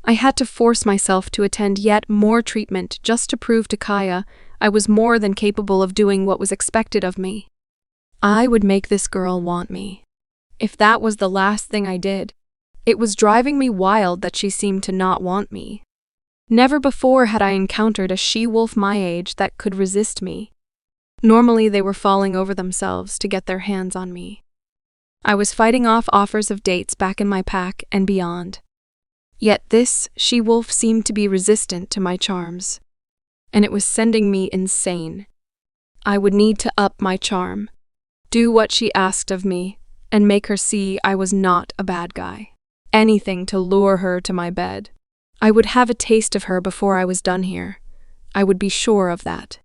I had to force myself to attend yet more treatment just to prove to Kaya I was more than capable of doing what was expected of me. I would make this girl want me. If that was the last thing I did, it was driving me wild that she seemed to not want me. Never before had I encountered a she-wolf my age that could resist me. Normally they were falling over themselves to get their hands on me. I was fighting off offers of dates back in my pack and beyond. Yet this she-wolf seemed to be resistant to my charms, and it was sending me insane. I would need to up my charm, do what she asked of me, and make her see I was not a bad guy. Anything to lure her to my bed. I would have a taste of her before I was done here. I would be sure of that.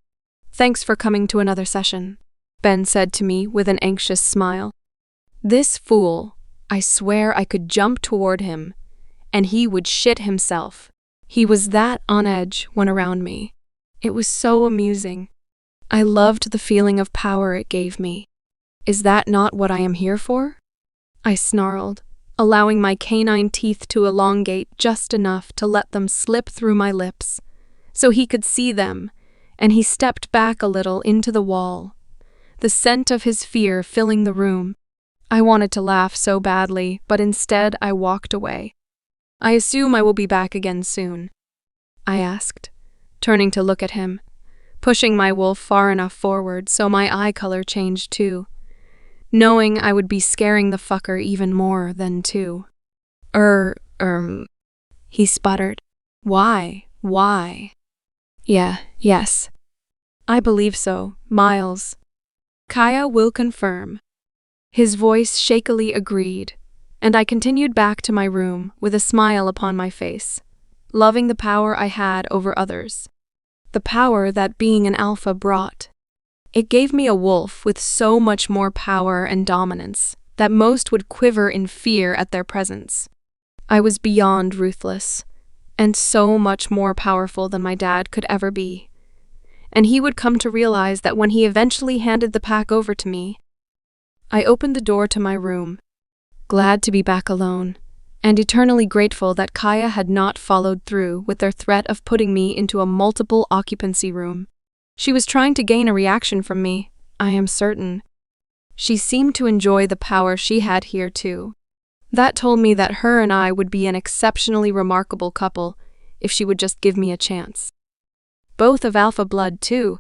"Thanks for coming to another session," Ben said to me with an anxious smile. This fool, I swear I could jump toward him, and he would shit himself. He was that on edge when around me. It was so amusing. I loved the feeling of power it gave me. "Is that not what I am here for?" I snarled, allowing my canine teeth to elongate just enough to let them slip through my lips, so he could see them, and he stepped back a little into the wall, the scent of his fear filling the room. I wanted to laugh so badly, but instead I walked away. "I assume I will be back again soon?" I asked, turning to look at him, pushing my wolf far enough forward so my eye color changed too, knowing I would be scaring the fucker even more than two. He sputtered. Why? Yes. I believe so, Miles. Kaya will confirm. His voice shakily agreed, and I continued back to my room with a smile upon my face, loving the power I had over others. The power that being an alpha brought. It gave me a wolf with so much more power and dominance that most would quiver in fear at their presence. I was beyond ruthless, and so much more powerful than my dad could ever be. And he would come to realize that when he eventually handed the pack over to me. I opened the door to my room, glad to be back alone, and eternally grateful that Kaya had not followed through with their threat of putting me into a multiple occupancy room. She was trying to gain a reaction from me, I am certain. She seemed to enjoy the power she had here too. That told me that her and I would be an exceptionally remarkable couple if she would just give me a chance. Both of alpha blood too.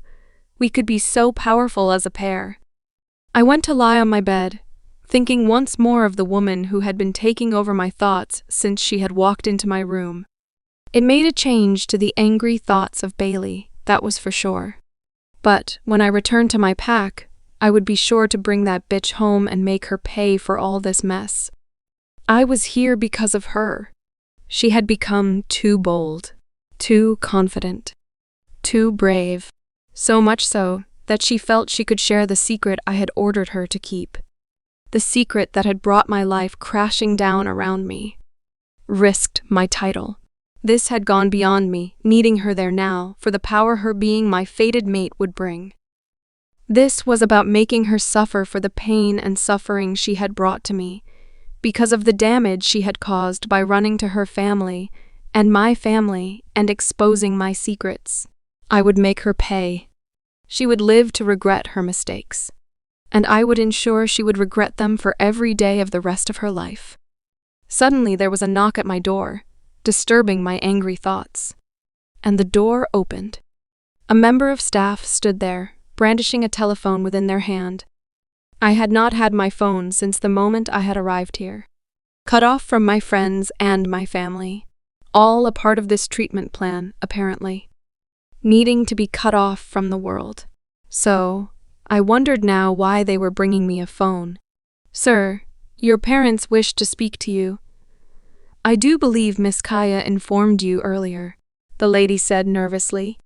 We could be so powerful as a pair. I went to lie on my bed, thinking once more of the woman who had been taking over my thoughts since she had walked into my room. It made a change to the angry thoughts of Bailey, that was for sure. But when I returned to my pack, I would be sure to bring that bitch home and make her pay for all this mess. I was here because of her. She had become too bold, too confident, too brave, so much so that she felt she could share the secret I had ordered her to keep. The secret that had brought my life crashing down around me. Risked my title. This had gone beyond me, needing her there now for the power her being my fated mate would bring. This was about making her suffer for the pain and suffering she had brought to me, because of the damage she had caused by running to her family and my family and exposing my secrets. I would make her pay. She would live to regret her mistakes, and I would ensure she would regret them for every day of the rest of her life. Suddenly there was a knock at my door, disturbing my angry thoughts, and the door opened. A member of staff stood there, brandishing a telephone within their hand. I had not had my phone since the moment I had arrived here. Cut off from my friends and my family, all a part of this treatment plan, apparently. Needing to be cut off from the world. So, I wondered now why they were bringing me a phone. "Sir, your parents wish to speak to you." "I do believe Miss Kaya informed you earlier," the lady said nervously.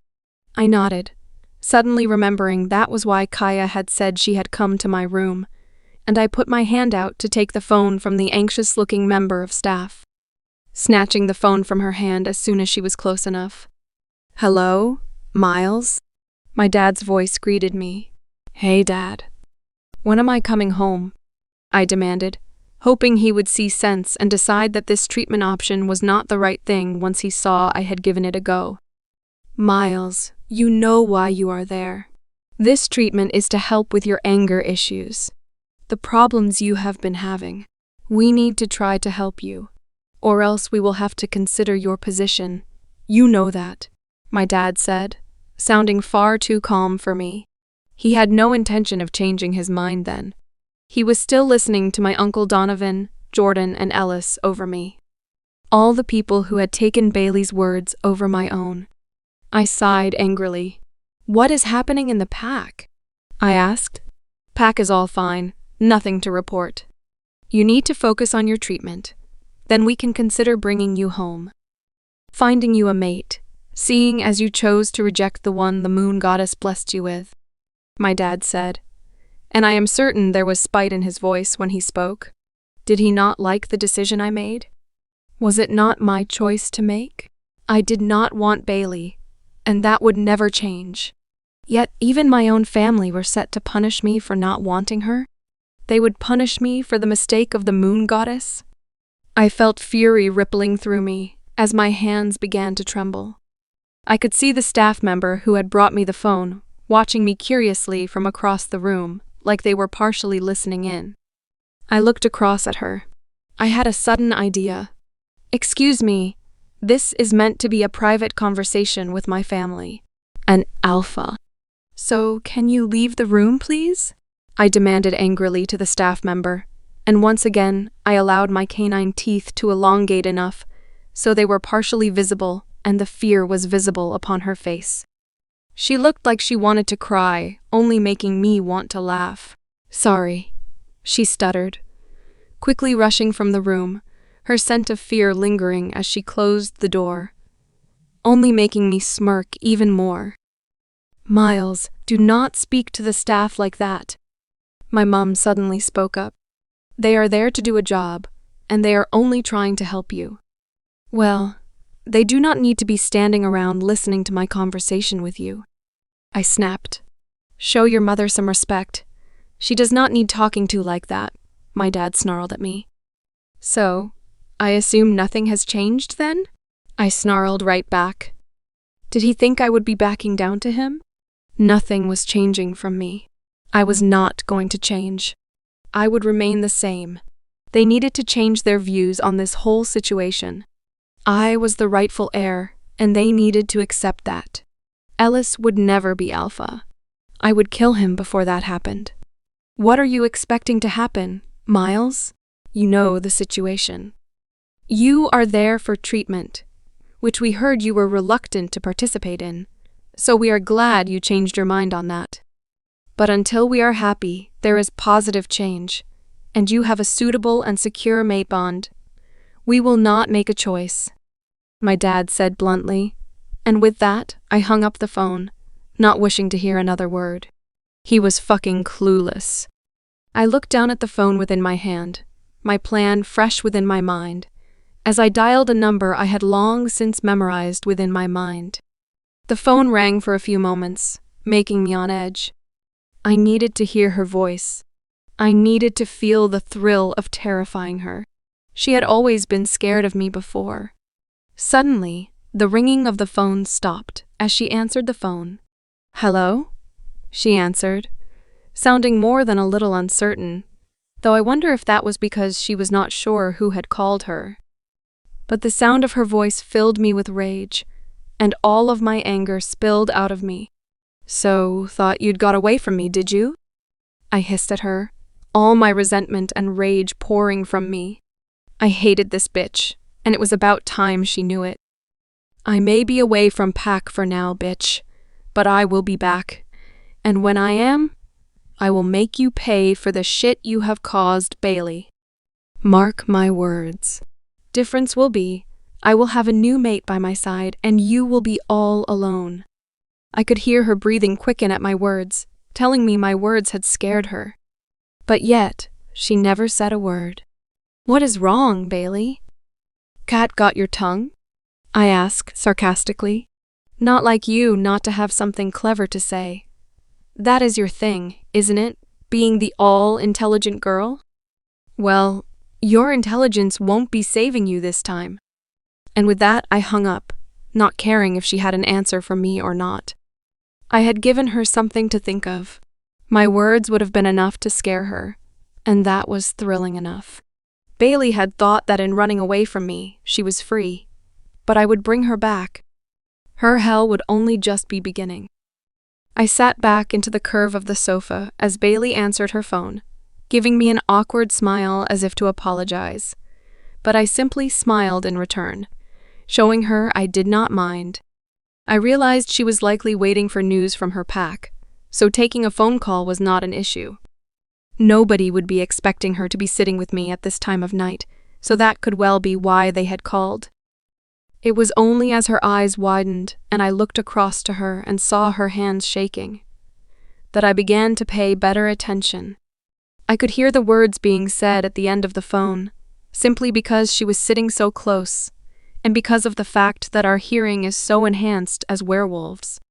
I nodded, suddenly remembering that was why Kaya had said she had come to my room, and I put my hand out to take the phone from the anxious-looking member of staff, snatching the phone from her hand as soon as she was close enough. "Hello, Miles?" My dad's voice greeted me. "Hey, Dad. When am I coming home?" I demanded, hoping he would see sense and decide that this treatment option was not the right thing once he saw I had given it a go. Miles, you know why you are there. This treatment is to help with your anger issues, the problems you have been having. We need to try to help you, or else we will have to consider your position. You know that, my dad said, sounding far too calm for me. He had no intention of changing his mind then. He was still listening to my Uncle Donovan, Jordan, and Ellis over me. All the people who had taken Bailey's words over my own. I sighed angrily. What is happening in the pack? I asked. Pack is all fine, nothing to report. You need to focus on your treatment. Then we can consider bringing you home. Finding you a mate, seeing as you chose to reject the one the moon goddess blessed you with, my dad said. And I am certain there was spite in his voice when he spoke. Did he not like the decision I made? Was it not my choice to make? I did not want Bailey, and that would never change. Yet even my own family were set to punish me for not wanting her. They would punish me for the mistake of the moon goddess. I felt fury rippling through me as my hands began to tremble. I could see the staff member who had brought me the phone, watching me curiously from across the room, like they were partially listening in. I looked across at her. I had a sudden idea. Excuse me, this is meant to be a private conversation with my family. An alpha. So, can you leave the room, please? I demanded angrily to the staff member, and once again I allowed my canine teeth to elongate enough so they were partially visible and the fear was visible upon her face. She looked like she wanted to cry, only making me want to laugh. Sorry, she stuttered, quickly rushing from the room, her scent of fear lingering as she closed the door, only making me smirk even more. Miles, do not speak to the staff like that. My mom suddenly spoke up. They are there to do a job, and they are only trying to help you. Well, they do not need to be standing around listening to my conversation with you. I snapped. Show your mother some respect. She does not need talking to like that, my dad snarled at me. So, I assume nothing has changed then? I snarled right back. Did he think I would be backing down to him? Nothing was changing from me. I was not going to change. I would remain the same. They needed to change their views on this whole situation. I was the rightful heir, and they needed to accept that. Ellis would never be alpha. I would kill him before that happened. What are you expecting to happen, Miles? You know the situation. You are there for treatment, which we heard you were reluctant to participate in, so we are glad you changed your mind on that. But until we are happy, there is positive change, and you have a suitable and secure mate bond. We will not make a choice, my dad said bluntly, and with that, I hung up the phone, not wishing to hear another word. He was fucking clueless. I looked down at the phone within my hand, my plan fresh within my mind, as I dialed a number I had long since memorized within my mind. The phone rang for a few moments, making me on edge. I needed to hear her voice. I needed to feel the thrill of terrifying her. She had always been scared of me before. Suddenly, the ringing of the phone stopped as she answered the phone. Hello? She answered, sounding more than a little uncertain, though I wonder if that was because she was not sure who had called her. But the sound of her voice filled me with rage, and all of my anger spilled out of me. So, thought you'd got away from me, did you? I hissed at her, all my resentment and rage pouring from me. I hated this bitch, and it was about time she knew it. I may be away from Pack for now, bitch, but I will be back. And when I am, I will make you pay for the shit you have caused Bailey. Mark my words. Difference will be, I will have a new mate by my side, and you will be all alone. I could hear her breathing quicken at my words, telling me my words had scared her. But yet, she never said a word. What is wrong, Bailey? Cat got your tongue? I asked sarcastically. Not like you not to have something clever to say. That is your thing, isn't it? Being the all-intelligent girl? Well, Your intelligence won't be saving you this time. And with that, I hung up, not caring if she had an answer for me or not. I had given her something to think of. My words would have been enough to scare her, and that was thrilling enough. Bailey had thought that in running away from me, she was free, but I would bring her back. Her hell would only just be beginning. I sat back into the curve of the sofa as Bailey answered her phone, giving me an awkward smile as if to apologize. But I simply smiled in return, showing her I did not mind. I realized she was likely waiting for news from her pack, so taking a phone call was not an issue. Nobody would be expecting her to be sitting with me at this time of night, so that could well be why they had called. It was only as her eyes widened and I looked across to her and saw her hands shaking that I began to pay better attention. I could hear the words being said at the end of the phone, simply because she was sitting so close, and because of the fact that our hearing is so enhanced as werewolves.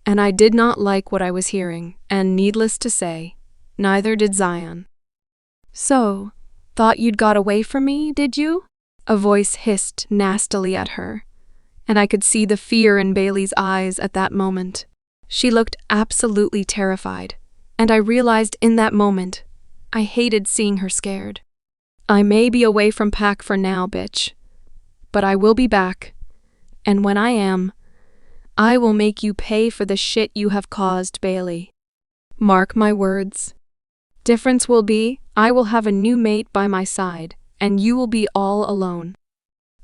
And I did not like what I was hearing, and needless to say, neither did Zion. "So, thought you'd got away from me, did you?" A voice hissed nastily at her, and I could see the fear in Bailey's eyes at that moment. She looked absolutely terrified, and I realized in that moment, I hated seeing her scared. "I may be away from pack for now, bitch, but I will be back, and when I am, I will make you pay for the shit you have caused, Bailey. Mark my words. Difference will be, I will have a new mate by my side, and you will be all alone."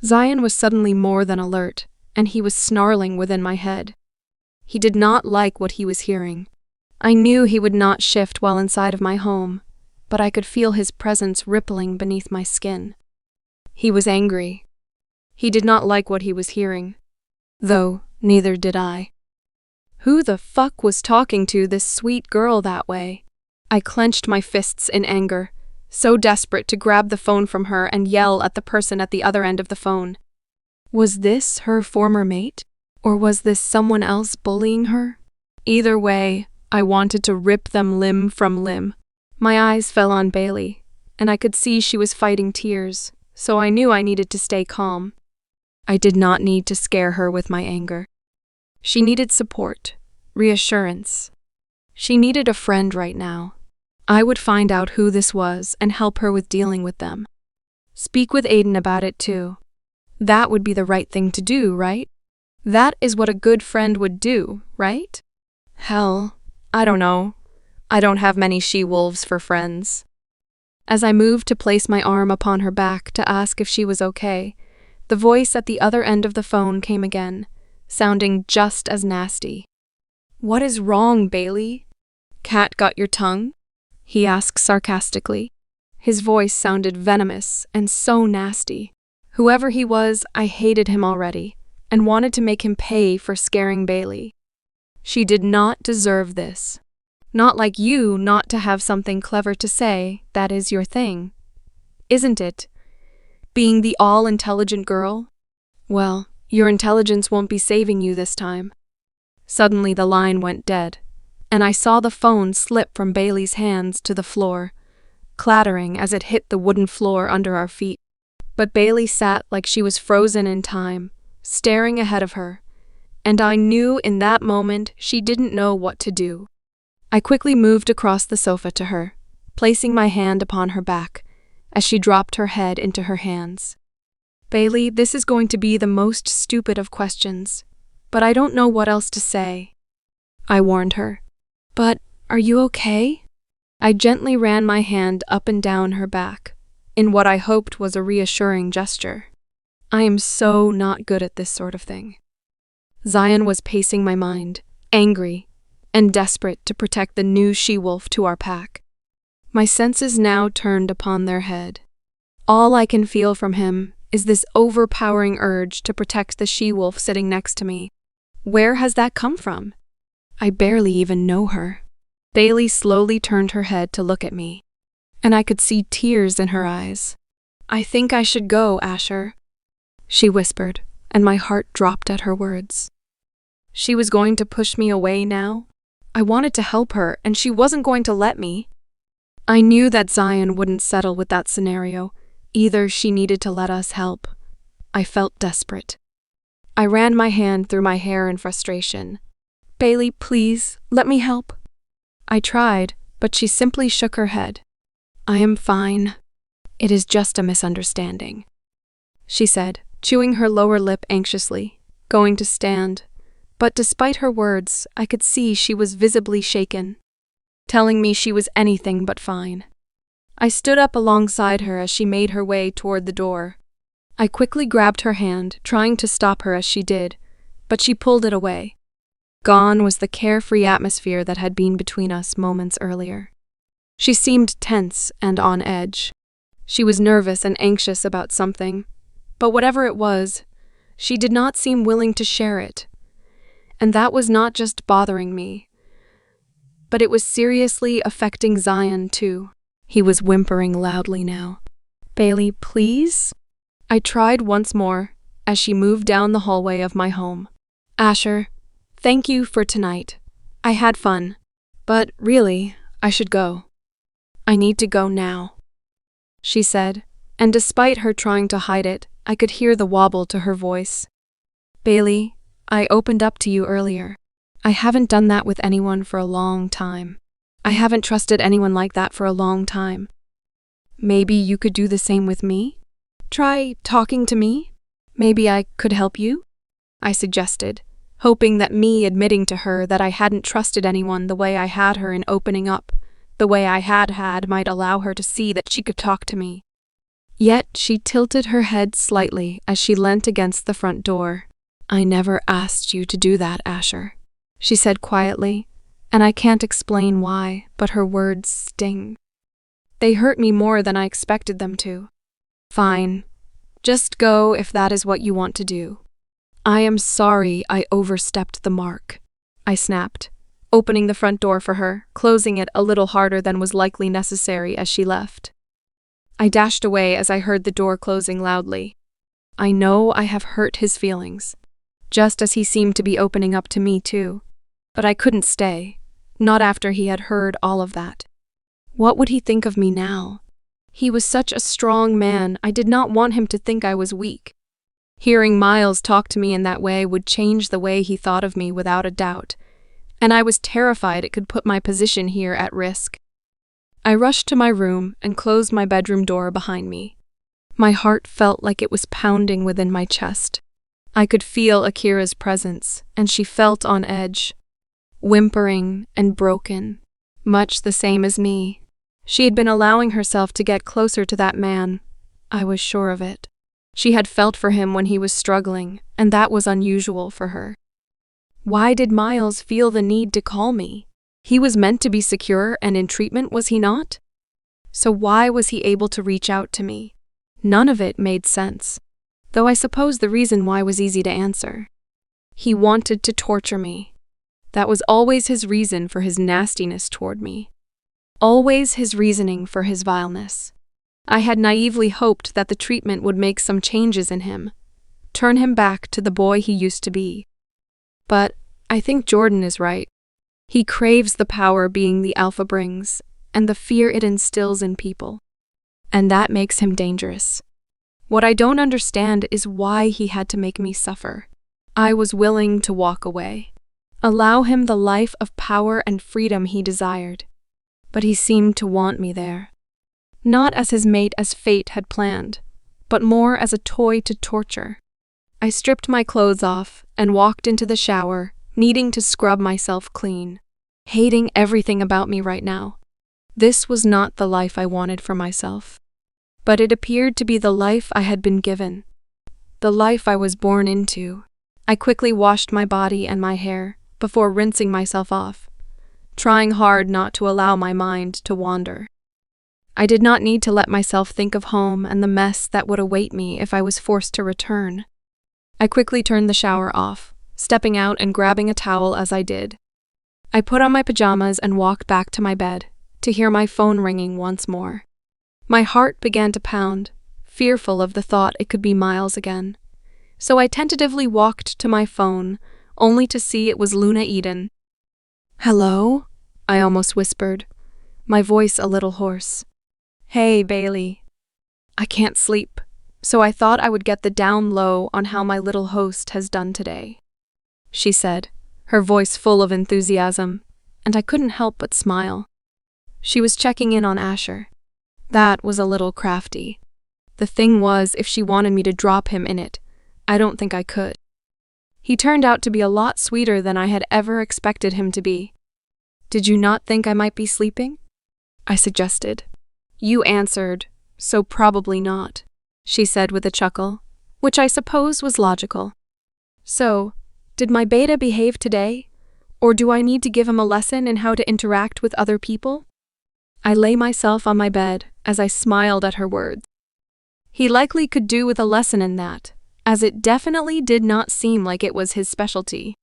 Zion was suddenly more than alert, and he was snarling within my head. He did not like what he was hearing. I knew he would not shift while inside of my home, but I could feel his presence rippling beneath my skin. He was angry. He did not like what he was hearing, though neither did I. Who the fuck was talking to this sweet girl that way? I clenched my fists in anger, so desperate to grab the phone from her and yell at the person at the other end of the phone. Was this her former mate? Or was this someone else bullying her? Either way, I wanted to rip them limb from limb. My eyes fell on Bailey, and I could see she was fighting tears, so I knew I needed to stay calm. I did not need to scare her with my anger. She needed support, reassurance. She needed a friend right now. I would find out who this was and help her with dealing with them. Speak with Aiden about it too. That would be the right thing to do, right? That is what a good friend would do, right? Hell, I don't know. I don't have many she-wolves for friends. As I moved to place my arm upon her back to ask if she was okay, the voice at the other end of the phone came again, sounding just as nasty. "What is wrong, Bailey? Cat got your tongue?" he asked sarcastically. His voice sounded venomous and so nasty. Whoever he was, I hated him already, and wanted to make him pay for scaring Bailey. She did not deserve this. Not like you not to have something clever to say, that is your thing. Isn't it? Being the all-intelligent girl? Well, your intelligence won't be saving you this time. Suddenly the line went dead, and I saw the phone slip from Bailey's hands to the floor, clattering as it hit the wooden floor under our feet. But Bailey sat like she was frozen in time, staring ahead of her, and I knew in that moment she didn't know what to do. I quickly moved across the sofa to her, placing my hand upon her back, as she dropped her head into her hands. "Bailey, this is going to be the most stupid of questions, but I don't know what else to say," I warned her. "But, are you okay?" I gently ran my hand up and down her back, in what I hoped was a reassuring gesture. I am so not good at this sort of thing. Zion was pacing my mind, angry, and desperate to protect the new she-wolf to our pack. My senses now turned upon their head. All I can feel from him is this overpowering urge to protect the she-wolf sitting next to me. Where has that come from? I barely even know her. Bailey slowly turned her head to look at me, and I could see tears in her eyes. "I think I should go, Asher," she whispered, and my heart dropped at her words. She was going to push me away now? I wanted to help her, and she wasn't going to let me. I knew that Zion wouldn't settle with that scenario, Either she needed to let us help. I felt desperate. I ran my hand through my hair in frustration. Bailey, please, let me help. I tried, but she simply shook her head. I am fine. It is just a misunderstanding, she said, chewing her lower lip anxiously, going to stand. But despite her words, I could see she was visibly shaken, telling me she was anything but fine. I stood up alongside her as she made her way toward the door. I quickly grabbed her hand, trying to stop her as she did, but she pulled it away. Gone was the carefree atmosphere that had been between us moments earlier. She seemed tense and on edge. She was nervous and anxious about something, but whatever it was, she did not seem willing to share it. And that was not just bothering me, but it was seriously affecting Zion too. He was whimpering loudly now. Bailey, please? I tried once more as she moved down the hallway of my home. Asher, thank you for tonight. I had fun, but really, I should go. I need to go now, she said, and despite her trying to hide it, I could hear the wobble to her voice. Bailey, I opened up to you earlier. I haven't done that with anyone for a long time. I haven't trusted anyone like that for a long time. Maybe you could do the same with me? Try talking to me? Maybe I could help you? I suggested, hoping that me admitting to her that I hadn't trusted anyone the way I had her in opening up, the way I had might allow her to see that she could talk to me. Yet she tilted her head slightly as she leant against the front door. I never asked you to do that, Asher, she said quietly, and I can't explain why, but her words sting. They hurt me more than I expected them to. Fine. Just go if that is what you want to do. I am sorry I overstepped the mark, I snapped, opening the front door for her, closing it a little harder than was likely necessary as she left. I dashed away as I heard the door closing loudly. I know I have hurt his feelings, just as he seemed to be opening up to me too. But I couldn't stay, not after he had heard all of that. What would he think of me now? He was such a strong man, I did not want him to think I was weak. Hearing Miles talk to me in that way would change the way he thought of me without a doubt, and I was terrified it could put my position here at risk. I rushed to my room and closed my bedroom door behind me. My heart felt like it was pounding within my chest. I could feel Akira's presence, and she felt on edge, whimpering and broken, much the same as me. She had been allowing herself to get closer to that man. I was sure of it. She had felt for him when he was struggling, and that was unusual for her. Why did Miles feel the need to call me? He was meant to be secure and in treatment, was he not? So why was he able to reach out to me? None of it made sense, though I suppose the reason why was easy to answer. He wanted to torture me. That was always his reason for his nastiness toward me. Always his reasoning for his vileness. I had naively hoped that the treatment would make some changes in him, turn him back to the boy he used to be. But I think Jordan is right. He craves the power being the alpha brings, and the fear it instills in people. And that makes him dangerous. What I don't understand is why he had to make me suffer. I was willing to walk away, allow him the life of power and freedom he desired. But he seemed to want me there. Not as his mate as fate had planned, but more as a toy to torture. I stripped my clothes off and walked into the shower, needing to scrub myself clean, hating everything about me right now. This was not the life I wanted for myself, but it appeared to be the life I had been given, the life I was born into. I quickly washed my body and my hair before rinsing myself off, trying hard not to allow my mind to wander. I did not need to let myself think of home and the mess that would await me if I was forced to return. I quickly turned the shower off, stepping out and grabbing a towel as I did. I put on my pajamas and walked back to my bed, to hear my phone ringing once more. My heart began to pound, fearful of the thought it could be Miles again. So I tentatively walked to my phone, only to see it was Luna Eden. "Hello?" I almost whispered, my voice a little hoarse. "Hey, Bailey." I can't sleep, so I thought I would get the down low on how my little host has done today," she said, her voice full of enthusiasm, and I couldn't help but smile. She was checking in on Asher. That was a little crafty. The thing was, if she wanted me to drop him in it, I don't think I could. He turned out to be a lot sweeter than I had ever expected him to be. "Did you not think I might be sleeping?" I suggested. "You answered, so probably not," she said with a chuckle, which I suppose was logical. "So, did my beta behave today? Or do I need to give him a lesson in how to interact with other people?" I lay myself on my bed as I smiled at her words. He likely could do with a lesson in that, as it definitely did not seem like it was his specialty.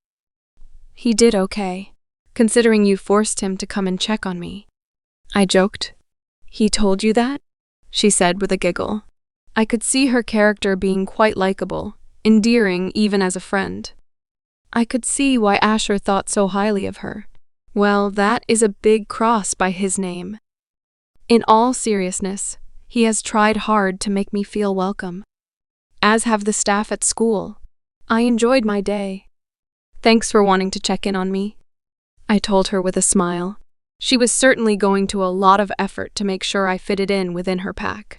"He did okay, considering you forced him to come and check on me," I joked. "He told you that?" she said with a giggle. I could see her character being quite likable, endearing even as a friend. I could see why Asher thought so highly of her. Well, that is a big cross by his name. In all seriousness, he has tried hard to make me feel welcome. As have the staff at school. I enjoyed my day. "Thanks for wanting to check in on me," I told her with a smile. She was certainly going to a lot of effort to make sure I fitted in within her pack.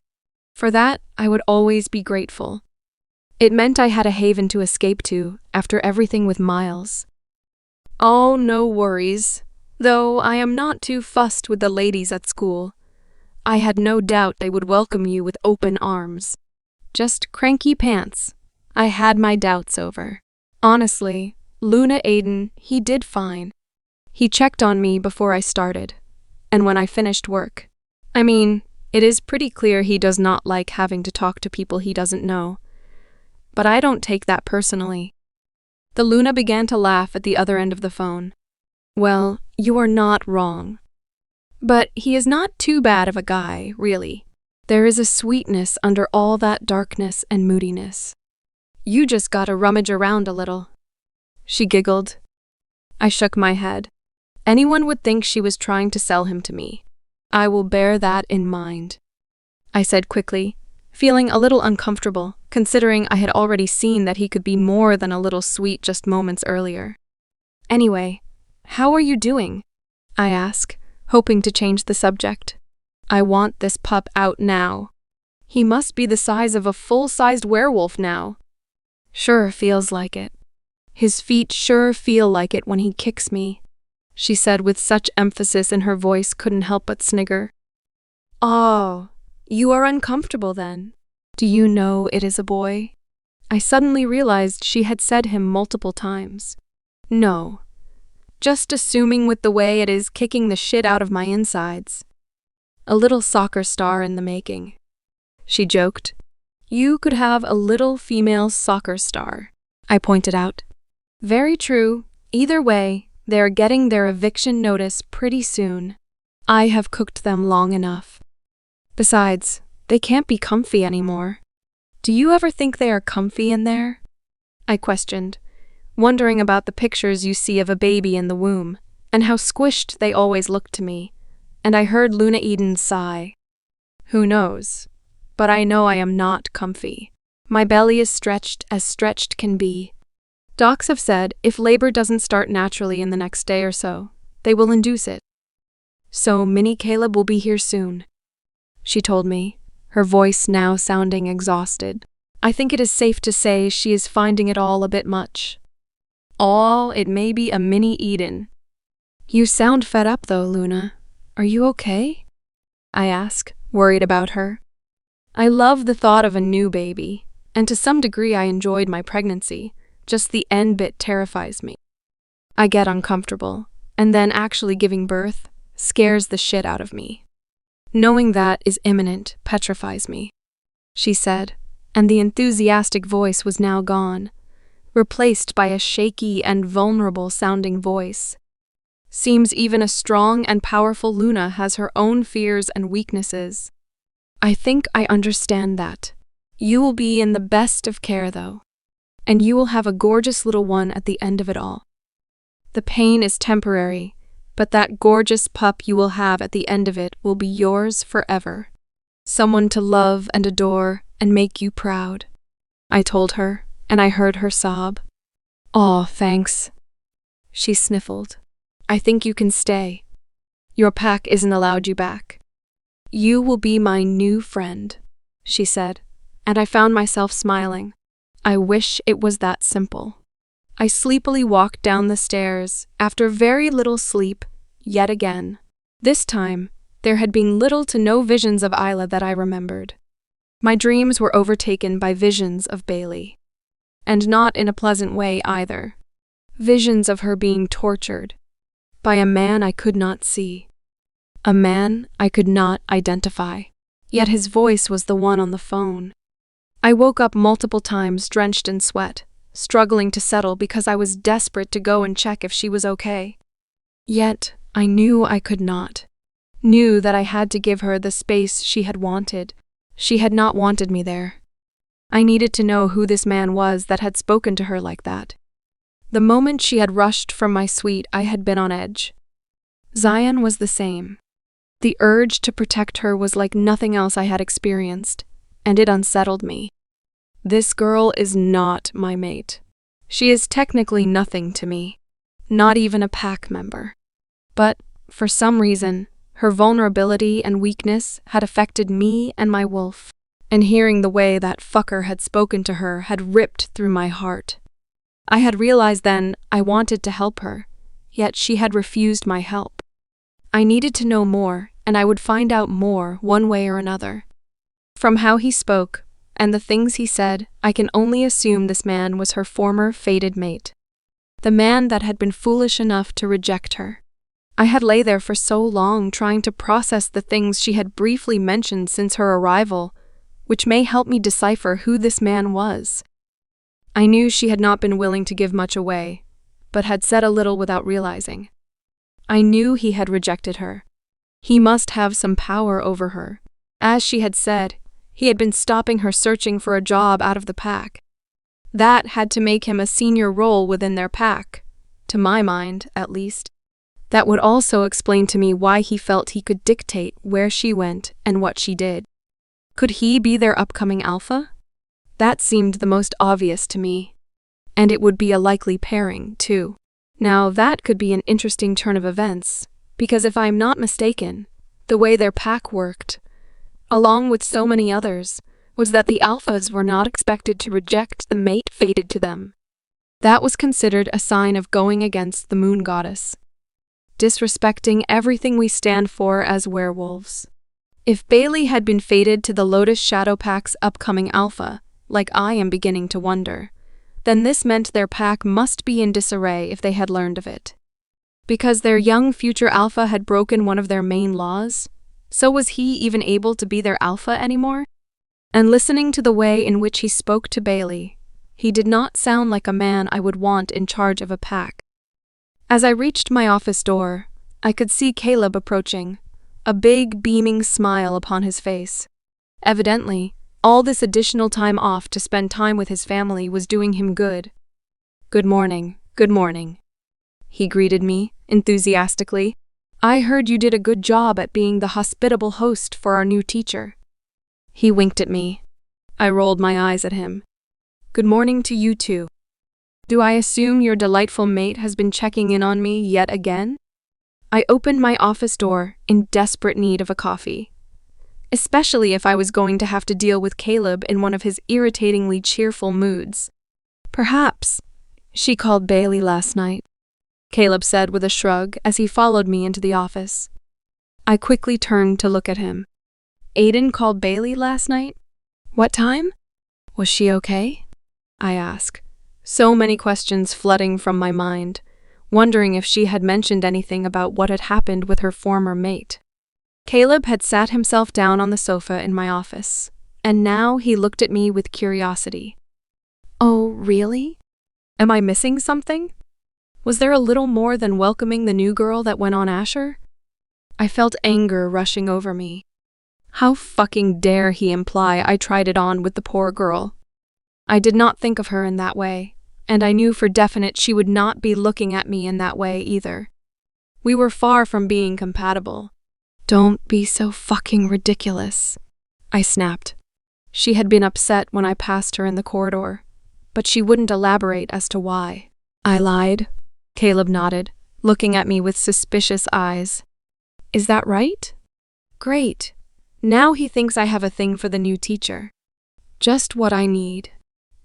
For that, I would always be grateful. It meant I had a haven to escape to after everything with Miles. "Oh, no worries, though I am not too fussed with the ladies at school. I had no doubt they would welcome you with open arms. Just cranky pants, I had my doubts over. Honestly, Luna Aiden, he did fine. He checked on me before I started, and when I finished work. I mean, it is pretty clear he does not like having to talk to people he doesn't know. But I don't take that personally." The Luna began to laugh at the other end of the phone. "Well, you are not wrong. But he is not too bad of a guy, really. There is a sweetness under all that darkness and moodiness. You just gotta rummage around a little." She giggled. I shook my head. Anyone would think she was trying to sell him to me. I will bear that in mind, I said quickly, feeling a little uncomfortable, considering I had already seen that he could be more than a little sweet just moments earlier. "Anyway, how are you doing?" I asked, hoping to change the subject. "I want this pup out now. He must be the size of a full-sized werewolf now." "Sure feels like it. His feet sure feel like it when he kicks me," she said with such emphasis in her voice couldn't help but snigger. "Oh, you are uncomfortable then. Do you know it is a boy?" I suddenly realized she had said him multiple times. "No. Just assuming with the way it is kicking the shit out of my insides. A little soccer star in the making," she joked. "You could have a little female soccer star," I pointed out. "Very true. Either way, they are getting their eviction notice pretty soon. I have cooked them long enough. Besides, they can't be comfy anymore. Do you ever think they are comfy in there?" I questioned, wondering about the pictures you see of a baby in the womb, and how squished they always look to me, and I heard Luna Eden sigh. "Who knows? But I know I am not comfy. My belly is stretched as stretched can be. Docs have said if labor doesn't start naturally in the next day or so, they will induce it. So Mini Caleb will be here soon," she told me, her voice now sounding exhausted. I think it is safe to say she is finding it all a bit much. All it may be a mini Eden. "You sound fed up though, Luna. Are you okay?" I asked, worried about her. I love the thought of a new baby, and to some degree I enjoyed my pregnancy, just the end bit terrifies me. I get uncomfortable, and then actually giving birth scares the shit out of me. Knowing that is imminent petrifies me, she said, and the enthusiastic voice was now gone, replaced by a shaky and vulnerable-sounding voice. Seems even a strong and powerful Luna has her own fears and weaknesses. I think I understand that. You will be in the best of care, though, and you will have a gorgeous little one at the end of it all. The pain is temporary, but that gorgeous pup you will have at the end of it will be yours forever. Someone to love and adore and make you proud. I told her, and I heard her sob. Aw, thanks. She sniffled. I think you can stay. Your pack isn't allowed you back. You will be my new friend, she said, and I found myself smiling. I wish it was that simple. I sleepily walked down the stairs, after very little sleep, yet again. This time, there had been little to no visions of Isla that I remembered. My dreams were overtaken by visions of Bailey. And not in a pleasant way either. Visions of her being tortured by a man I could not see. A man I could not identify. Yet his voice was the one on the phone. I woke up multiple times drenched in sweat, struggling to settle because I was desperate to go and check if she was okay. Yet, I knew I could not. Knew that I had to give her the space she had wanted. She had not wanted me there. I needed to know who this man was that had spoken to her like that. The moment she had rushed from my suite, I had been on edge. Zion was the same. The urge to protect her was like nothing else I had experienced, and it unsettled me. This girl is not my mate. She is technically nothing to me, not even a pack member. But, for some reason, her vulnerability and weakness had affected me and my wolf, and hearing the way that fucker had spoken to her had ripped through my heart. I had realized then I wanted to help her, yet she had refused my help. I needed to know more, and I would find out more one way or another. From how he spoke, and the things he said, I can only assume this man was her former fated mate. The man that had been foolish enough to reject her. I had lay there for so long trying to process the things she had briefly mentioned since her arrival, which may help me decipher who this man was. I knew she had not been willing to give much away, but had said a little without realizing. I knew he had rejected her. He must have some power over her. As she had said, he had been stopping her searching for a job out of the pack. That had to make him a senior role within their pack, to my mind, at least. That would also explain to me why he felt he could dictate where she went and what she did. Could he be their upcoming alpha? That seemed the most obvious to me. And it would be a likely pairing, too. Now, that could be an interesting turn of events, because if I'm not mistaken, the way their pack worked, along with so many others, was that the alphas were not expected to reject the mate fated to them. That was considered a sign of going against the moon goddess, disrespecting everything we stand for as werewolves. If Bailey had been fated to the Lotus Shadow Pack's upcoming alpha, like I am beginning to wonder, then this meant their pack must be in disarray if they had learned of it. Because their young future alpha had broken one of their main laws, so was he even able to be their alpha anymore? And listening to the way in which he spoke to Bailey, he did not sound like a man I would want in charge of a pack. As I reached my office door, I could see Caleb approaching, a big, beaming smile upon his face. Evidently, all this additional time off to spend time with his family was doing him good. Good morning, he greeted me, enthusiastically. I heard you did a good job at being the hospitable host for our new teacher. He winked at me. I rolled my eyes at him. Good morning to you too. Do I assume your delightful mate has been checking in on me yet again? I opened my office door in desperate need of a coffee. Especially if I was going to have to deal with Caleb in one of his irritatingly cheerful moods. Perhaps she called Bailey last night, Caleb said with a shrug as he followed me into the office. I quickly turned to look at him. Aiden called Bailey last night? What time? Was she okay? I asked, so many questions flooding from my mind, wondering if she had mentioned anything about what had happened with her former mate. Caleb had sat himself down on the sofa in my office, and now he looked at me with curiosity. Oh, really? Am I missing something? Was there a little more than welcoming the new girl that went on Asher? I felt anger rushing over me. How fucking dare he imply I tried it on with the poor girl? I did not think of her in that way, and I knew for definite she would not be looking at me in that way either. We were far from being compatible. Don't be so fucking ridiculous, I snapped. She had been upset when I passed her in the corridor, but she wouldn't elaborate as to why. I lied. Caleb nodded, looking at me with suspicious eyes. Is that right? Great. Now he thinks I have a thing for the new teacher. Just what I need.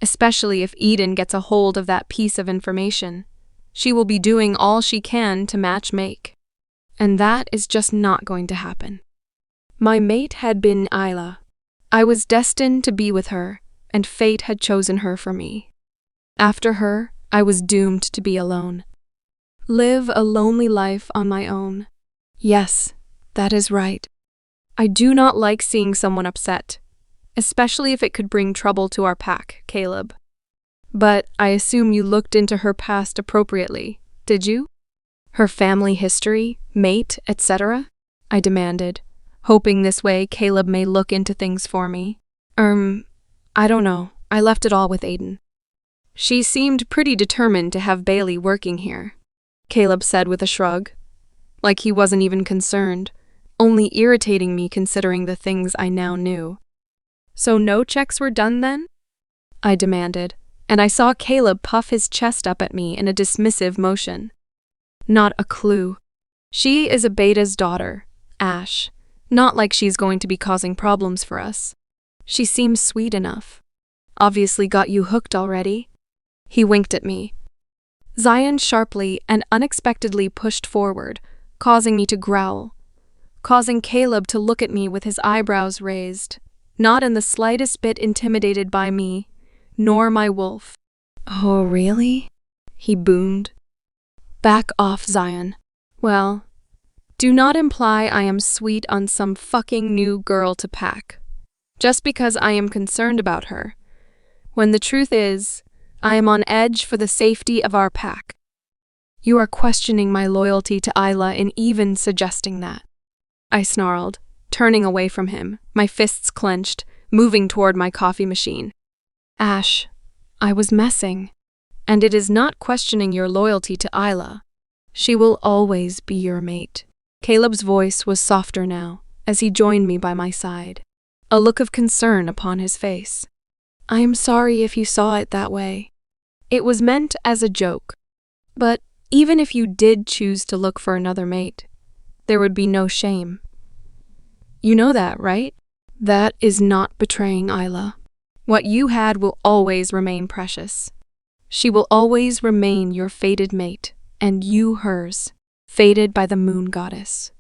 Especially if Eden gets a hold of that piece of information. She will be doing all she can to match make. And that is just not going to happen. My mate had been Isla. I was destined to be with her, and fate had chosen her for me. After her, I was doomed to be alone. Live a lonely life on my own. Yes, that is right. I do not like seeing someone upset, especially if it could bring trouble to our pack, Caleb. But I assume you looked into her past appropriately, did you? Her family history, mate, etc.? I demanded, hoping this way Caleb may look into things for me. I don't know. I left it all with Aiden. She seemed pretty determined to have Bailey working here, Caleb said with a shrug, like he wasn't even concerned, only irritating me considering the things I now knew. So no checks were done then? I demanded, and I saw Caleb puff his chest up at me in a dismissive motion. Not a clue. She is a beta's daughter, Ash. Not like she's going to be causing problems for us. She seems sweet enough. Obviously got you hooked already. He winked at me. Zion sharply and unexpectedly pushed forward, causing me to growl, causing Caleb to look at me with his eyebrows raised, not in the slightest bit intimidated by me, nor my wolf. Oh, really? He boomed. Back off, Zion. Well, do not imply I am sweet on some fucking new girl to pack, just because I am concerned about her, when the truth is, I am on edge for the safety of our pack. You are questioning my loyalty to Isla in even suggesting that. I snarled, turning away from him, my fists clenched, moving toward my coffee machine. Ash, I was messing. And it is not questioning your loyalty to Isla. She will always be your mate. Caleb's voice was softer now, as he joined me by my side, a look of concern upon his face. I am sorry if you saw it that way. It was meant as a joke. But even if you did choose to look for another mate, there would be no shame. You know that, right? That is not betraying Isla. What you had will always remain precious. She will always remain your fated mate, and you hers, fated by the moon goddess.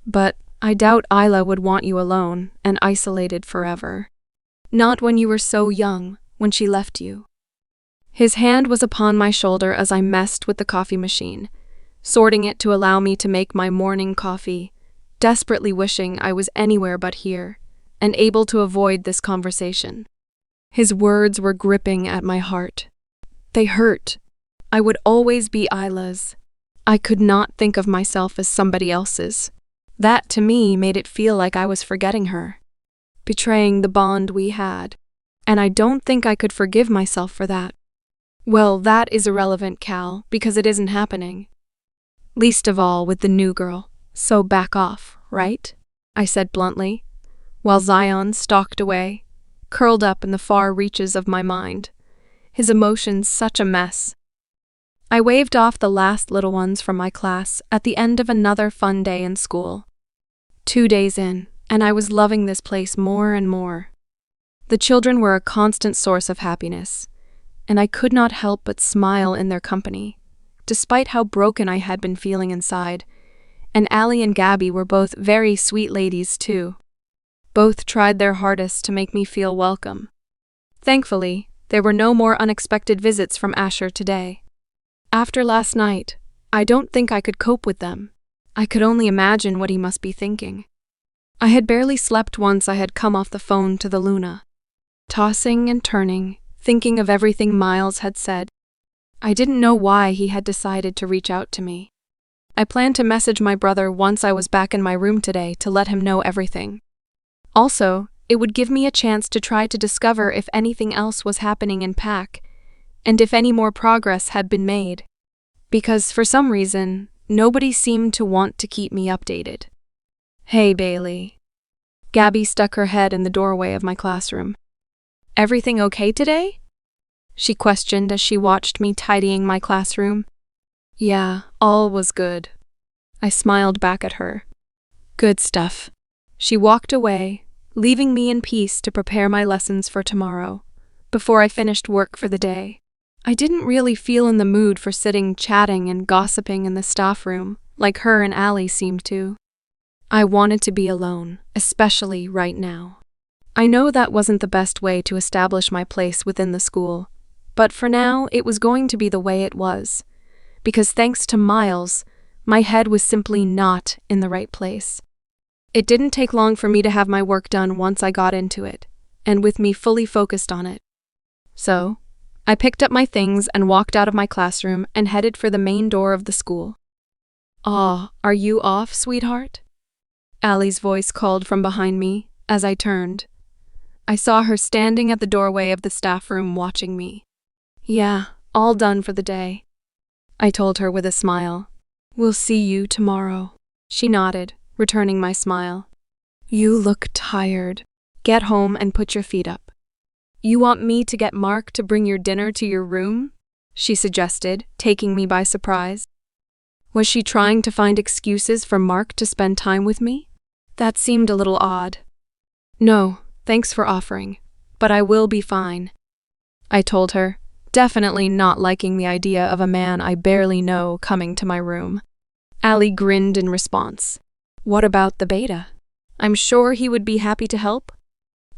But I doubt Isla would want you alone and isolated forever. Not when you were so young, when she left you. His hand was upon my shoulder as I messed with the coffee machine, sorting it to allow me to make my morning coffee, desperately wishing I was anywhere but here, and able to avoid this conversation. His words were gripping at my heart. They hurt. I would always be Isla's. I could not think of myself as somebody else's. That, to me, made it feel like I was forgetting her, betraying the bond we had, and I don't think I could forgive myself for that. Well, that is irrelevant, Cal, because it isn't happening. Least of all with the new girl, so back off, right? I said bluntly, while Zion stalked away, curled up in the far reaches of my mind, his emotions such a mess. I waved off the last little ones from my class at the end of another fun day in school. 2 days in, and I was loving this place more and more. The children were a constant source of happiness, and I could not help but smile in their company, despite how broken I had been feeling inside, and Allie and Gabby were both very sweet ladies too. Both tried their hardest to make me feel welcome. Thankfully, there were no more unexpected visits from Asher today. After last night, I don't think I could cope with them. I could only imagine what he must be thinking. I had barely slept once I had come off the phone to the Luna, tossing and turning, thinking of everything Miles had said. I didn't know why he had decided to reach out to me. I planned to message my brother once I was back in my room today to let him know everything. Also, it would give me a chance to try to discover if anything else was happening in Pack, and if any more progress had been made. Because for some reason, nobody seemed to want to keep me updated. Hey, Bailey. Gabby stuck her head in the doorway of my classroom. "Everything okay today?" she questioned as she watched me tidying my classroom. "Yeah, all was good." I smiled back at her. "Good stuff." She walked away, leaving me in peace to prepare my lessons for tomorrow, before I finished work for the day. I didn't really feel in the mood for sitting chatting and gossiping in the staff room, like her and Allie seemed to. I wanted to be alone, especially right now. I know that wasn't the best way to establish my place within the school, but for now it was going to be the way it was, because thanks to Miles, my head was simply not in the right place. It didn't take long for me to have my work done once I got into it, and with me fully focused on it. So, I picked up my things and walked out of my classroom and headed for the main door of the school. "Aw, are you off, sweetheart?" Allie's voice called from behind me as I turned. I saw her standing at the doorway of the staff room watching me. "Yeah, all done for the day," I told her with a smile. "We'll see you tomorrow." She nodded, returning my smile. "You look tired. Get home and put your feet up." "You want me to get Mark to bring your dinner to your room?" she suggested, taking me by surprise. Was she trying to find excuses for Mark to spend time with me? That seemed a little odd. "No, thanks for offering, but I will be fine," I told her, definitely not liking the idea of a man I barely know coming to my room. Allie grinned in response. "What about the beta? I'm sure he would be happy to help."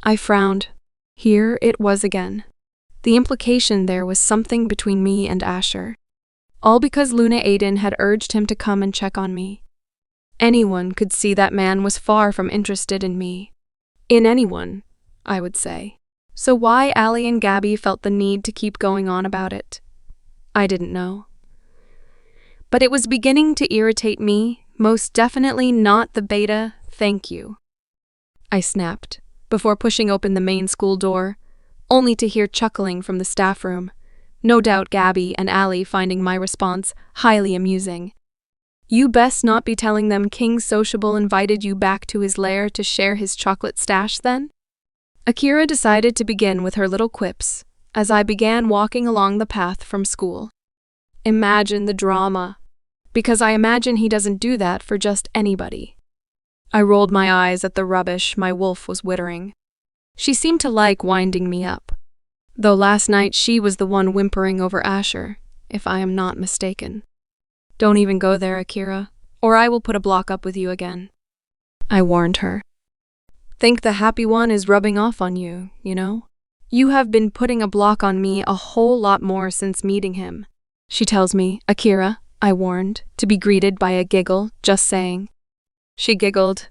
I frowned. Here it was again. The implication there was something between me and Asher. All because Luna Aiden had urged him to come and check on me. Anyone could see that man was far from interested in me. In anyone, I would say. So why Allie and Gabby felt the need to keep going on about it, I didn't know. But it was beginning to irritate me, most definitely not the beta, thank you, I snapped, before pushing open the main school door, only to hear chuckling from the staff room, no doubt Gabby and Allie finding my response highly amusing. "You best not be telling them King Sociable invited you back to his lair to share his chocolate stash then?" Akira decided to begin with her little quips, as I began walking along the path from school. Imagine the drama, because I imagine he doesn't do that for just anybody. I rolled my eyes at the rubbish my wolf was wittering. She seemed to like winding me up, though last night she was the one whimpering over Asher, if I am not mistaken. "Don't even go there, Akira, or I will put a block up with you again," I warned her. "Think the happy one is rubbing off on you, you know? You have been putting a block on me a whole lot more since meeting him." She tells me, "Akira," I warned, to be greeted by a giggle, just saying. She giggled.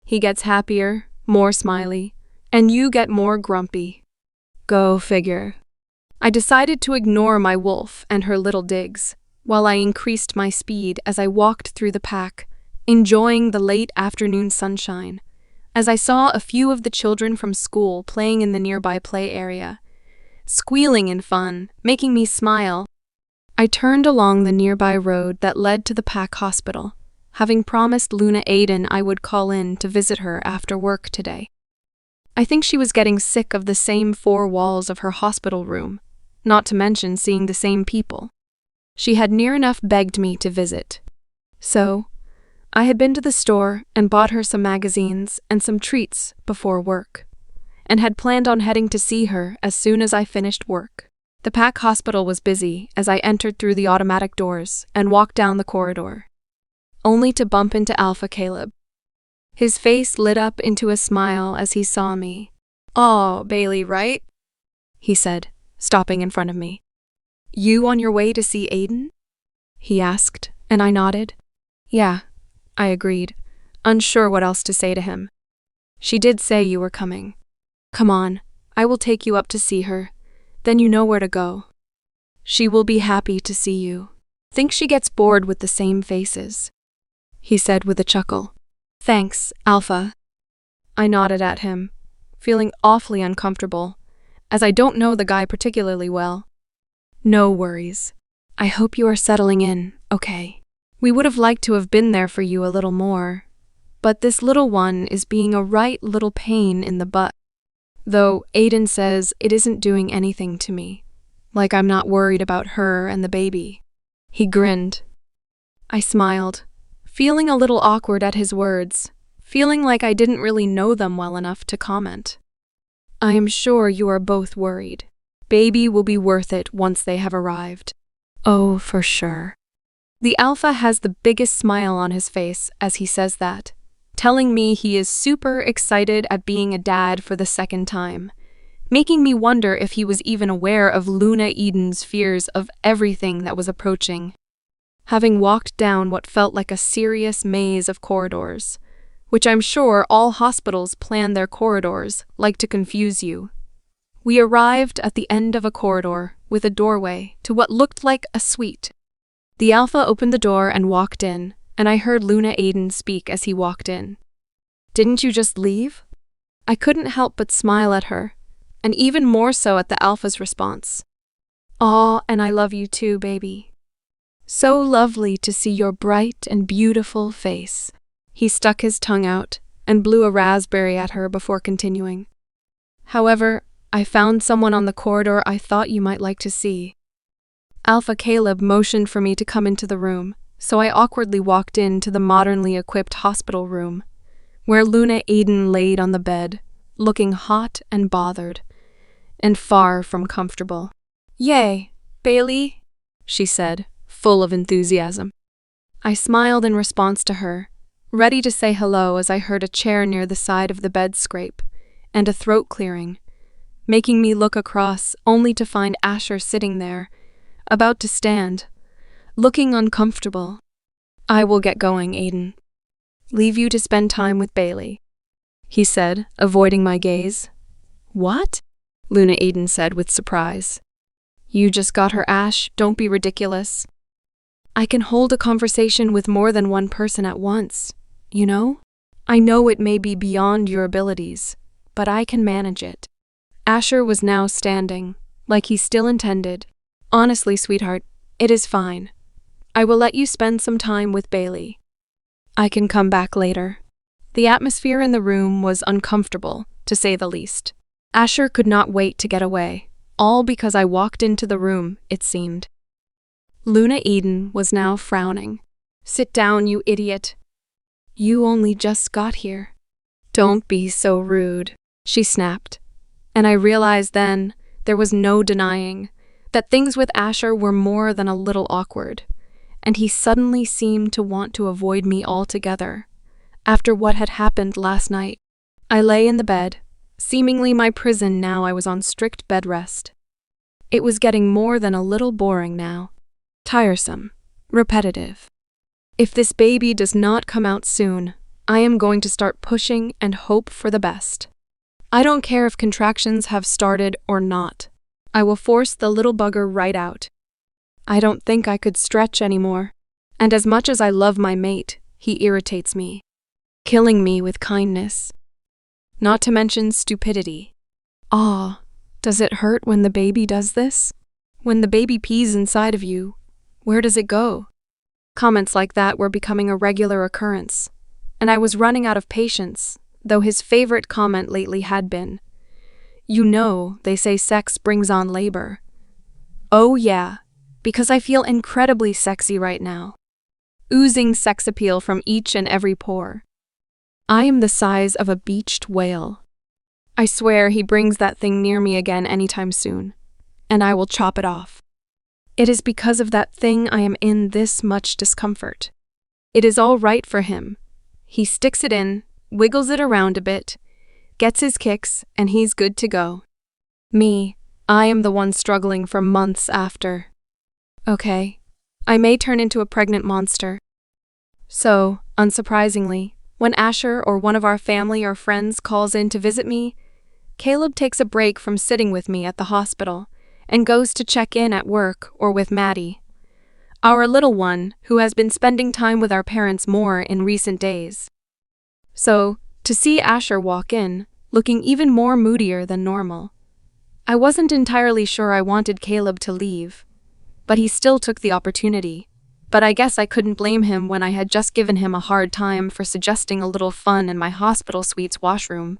"He gets happier, more smiley, and you get more grumpy." Go figure. I decided to ignore my wolf and her little digs, while I increased my speed as I walked through the pack, enjoying the late afternoon sunshine, as I saw a few of the children from school playing in the nearby play area, squealing in fun, making me smile. I turned along the nearby road that led to the pack hospital, having promised Luna Aiden I would call in to visit her after work today. I think she was getting sick of the same four walls of her hospital room, not to mention seeing the same people. She had near enough begged me to visit. So, I had been to the store and bought her some magazines and some treats before work, and had planned on heading to see her as soon as I finished work. The pack hospital was busy as I entered through the automatic doors and walked down the corridor, only to bump into Alpha Caleb. His face lit up into a smile as he saw me. "Aw, Bailey, right?" he said, stopping in front of me. "You on your way to see Aiden?" he asked, and I nodded. "Yeah," I agreed, unsure what else to say to him. "She did say you were coming. Come on, I will take you up to see her. Then you know where to go. She will be happy to see you. Think she gets bored with the same faces," he said with a chuckle. "Thanks, Alpha." I nodded at him, feeling awfully uncomfortable, as I don't know the guy particularly well. "No worries. I hope you are settling in, okay? We would have liked to have been there for you a little more, but this little one is being a right little pain in the butt. Though Aiden says it isn't doing anything to me, like I'm not worried about her and the baby. He grinned. I smiled, feeling a little awkward at his words, feeling like I didn't really know them well enough to comment. I am sure you are both worried. Baby will be worth it once they have arrived. Oh, for sure. The alpha has the biggest smile on his face as he says that, telling me he is super excited at being a dad for the second time, making me wonder if he was even aware of Luna Eden's fears of everything that was approaching. Having walked down what felt like a serious maze of corridors, which I'm sure all hospitals plan their corridors like to confuse you, we arrived at the end of a corridor with a doorway to what looked like a suite. The alpha opened the door and walked in, and I heard Luna Eden speak as he walked in. Didn't you just leave? I couldn't help but smile at her, and even more so at the alpha's response. Aw, and I love you too, baby. So lovely to see your bright and beautiful face. He stuck his tongue out and blew a raspberry at her before continuing. However, I found someone on the corridor I thought you might like to see. Alpha Caleb motioned for me to come into the room, so I awkwardly walked into the modernly equipped hospital room, where Luna Eden laid on the bed, looking hot and bothered, and far from comfortable. Yay, Bailey, she said, full of enthusiasm. I smiled in response to her, ready to say hello as I heard a chair near the side of the bed scrape, and a throat clearing, making me look across only to find Asher sitting there, about to stand, looking uncomfortable. I will get going, Aiden. Leave you to spend time with Bailey, he said, avoiding my gaze. What? Luna Eden said with surprise. You just got her, Ash, don't be ridiculous. I can hold a conversation with more than one person at once, you know? I know it may be beyond your abilities, but I can manage it. Asher was now standing, like he still intended. Honestly, sweetheart, it is fine. I will let you spend some time with Bailey. I can come back later. The atmosphere in the room was uncomfortable, to say the least. Asher could not wait to get away, all because I walked into the room, it seemed. Luna Eden was now frowning. Sit down, you idiot. You only just got here. Don't be so rude, she snapped. And I realized then, there was no denying, that things with Asher were more than a little awkward, and he suddenly seemed to want to avoid me altogether. After what had happened last night, I lay in the bed, seemingly my prison now I was on strict bed rest. It was getting more than a little boring now. Tiresome. Repetitive. If this baby does not come out soon, I am going to start pushing and hope for the best. I don't care if contractions have started or not. I will force the little bugger right out. I don't think I could stretch anymore, and as much as I love my mate, he irritates me, killing me with kindness. Not to mention stupidity. Ah, does it hurt when the baby does this? When the baby pees inside of you, where does it go? Comments like that were becoming a regular occurrence, and I was running out of patience, though his favorite comment lately had been, you know, they say sex brings on labor. Oh yeah, because I feel incredibly sexy right now, oozing sex appeal from each and every pore. I am the size of a beached whale. I swear he brings that thing near me again anytime soon, and I will chop it off. It is because of that thing I am in this much discomfort. It is all right for him. He sticks it in, wiggles it around a bit, gets his kicks, and he's good to go. Me, I am the one struggling for months after. Okay, I may turn into a pregnant monster. So, unsurprisingly, when Asher or one of our family or friends calls in to visit me, Caleb takes a break from sitting with me at the hospital and goes to check in at work or with Maddie, our little one who has been spending time with our parents more in recent days. So, to see Asher walk in, looking even more moodier than normal, I wasn't entirely sure I wanted Caleb to leave, but he still took the opportunity, But I guess I couldn't blame him when I had just given him a hard time for suggesting a little fun in my hospital suite's washroom.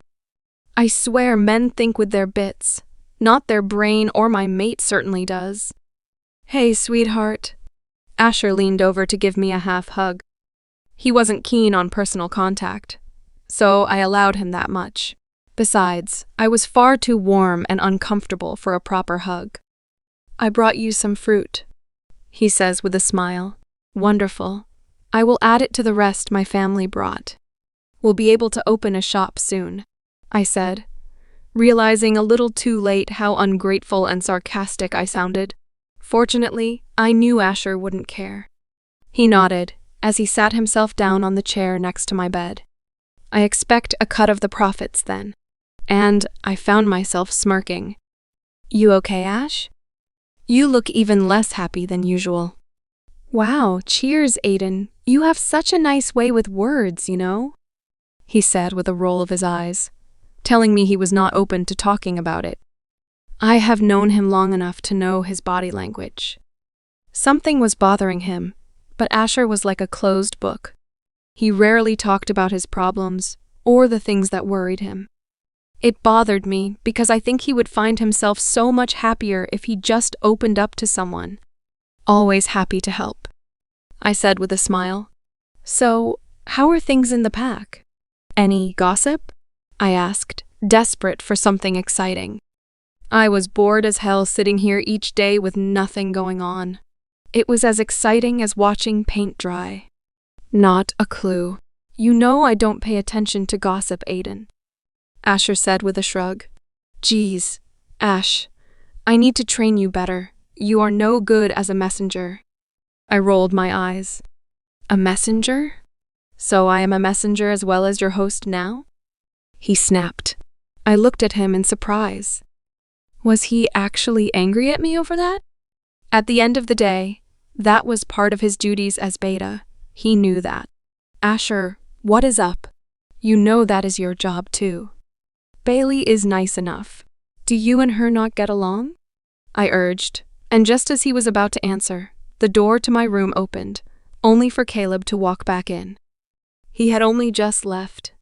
I swear men think with their bits, not their brain, or my mate certainly does. Hey, sweetheart. Asher leaned over to give me a half hug. He wasn't keen on personal contact, so I allowed him that much. Besides, I was far too warm and uncomfortable for a proper hug. I brought you some fruit, he says with a smile. Wonderful. I will add it to the rest my family brought. We'll be able to open a shop soon, I said, realizing a little too late how ungrateful and sarcastic I sounded. Fortunately, I knew Asher wouldn't care. He nodded as he sat himself down on the chair next to my bed. I expect a cut of the profits then. And I found myself smirking. You okay, Ash? You look even less happy than usual. Wow, cheers, Aiden. You have such a nice way with words, you know? He said with a roll of his eyes, telling me he was not open to talking about it. I have known him long enough to know his body language. Something was bothering him, but Asher was like a closed book. He rarely talked about his problems or the things that worried him. It bothered me because I think he would find himself so much happier if he just opened up to someone. Always happy to help, I said with a smile. So, how are things in the pack? Any gossip? I asked, desperate for something exciting. I was bored as hell sitting here each day with nothing going on. It was as exciting as watching paint dry. Not a clue. You know I don't pay attention to gossip, Aiden, Asher said with a shrug. Geez, Ash, I need to train you better. You are no good as a messenger. I rolled my eyes. A messenger? So I am a messenger as well as your host now? He snapped. I looked at him in surprise. Was he actually angry at me over that? At the end of the day, that was part of his duties as beta. He knew that. Asher, what is up? You know that is your job too. Bailey is nice enough. Do you and her not get along? I urged, and just as he was about to answer, the door to my room opened, only for Caleb to walk back in. He had only just left.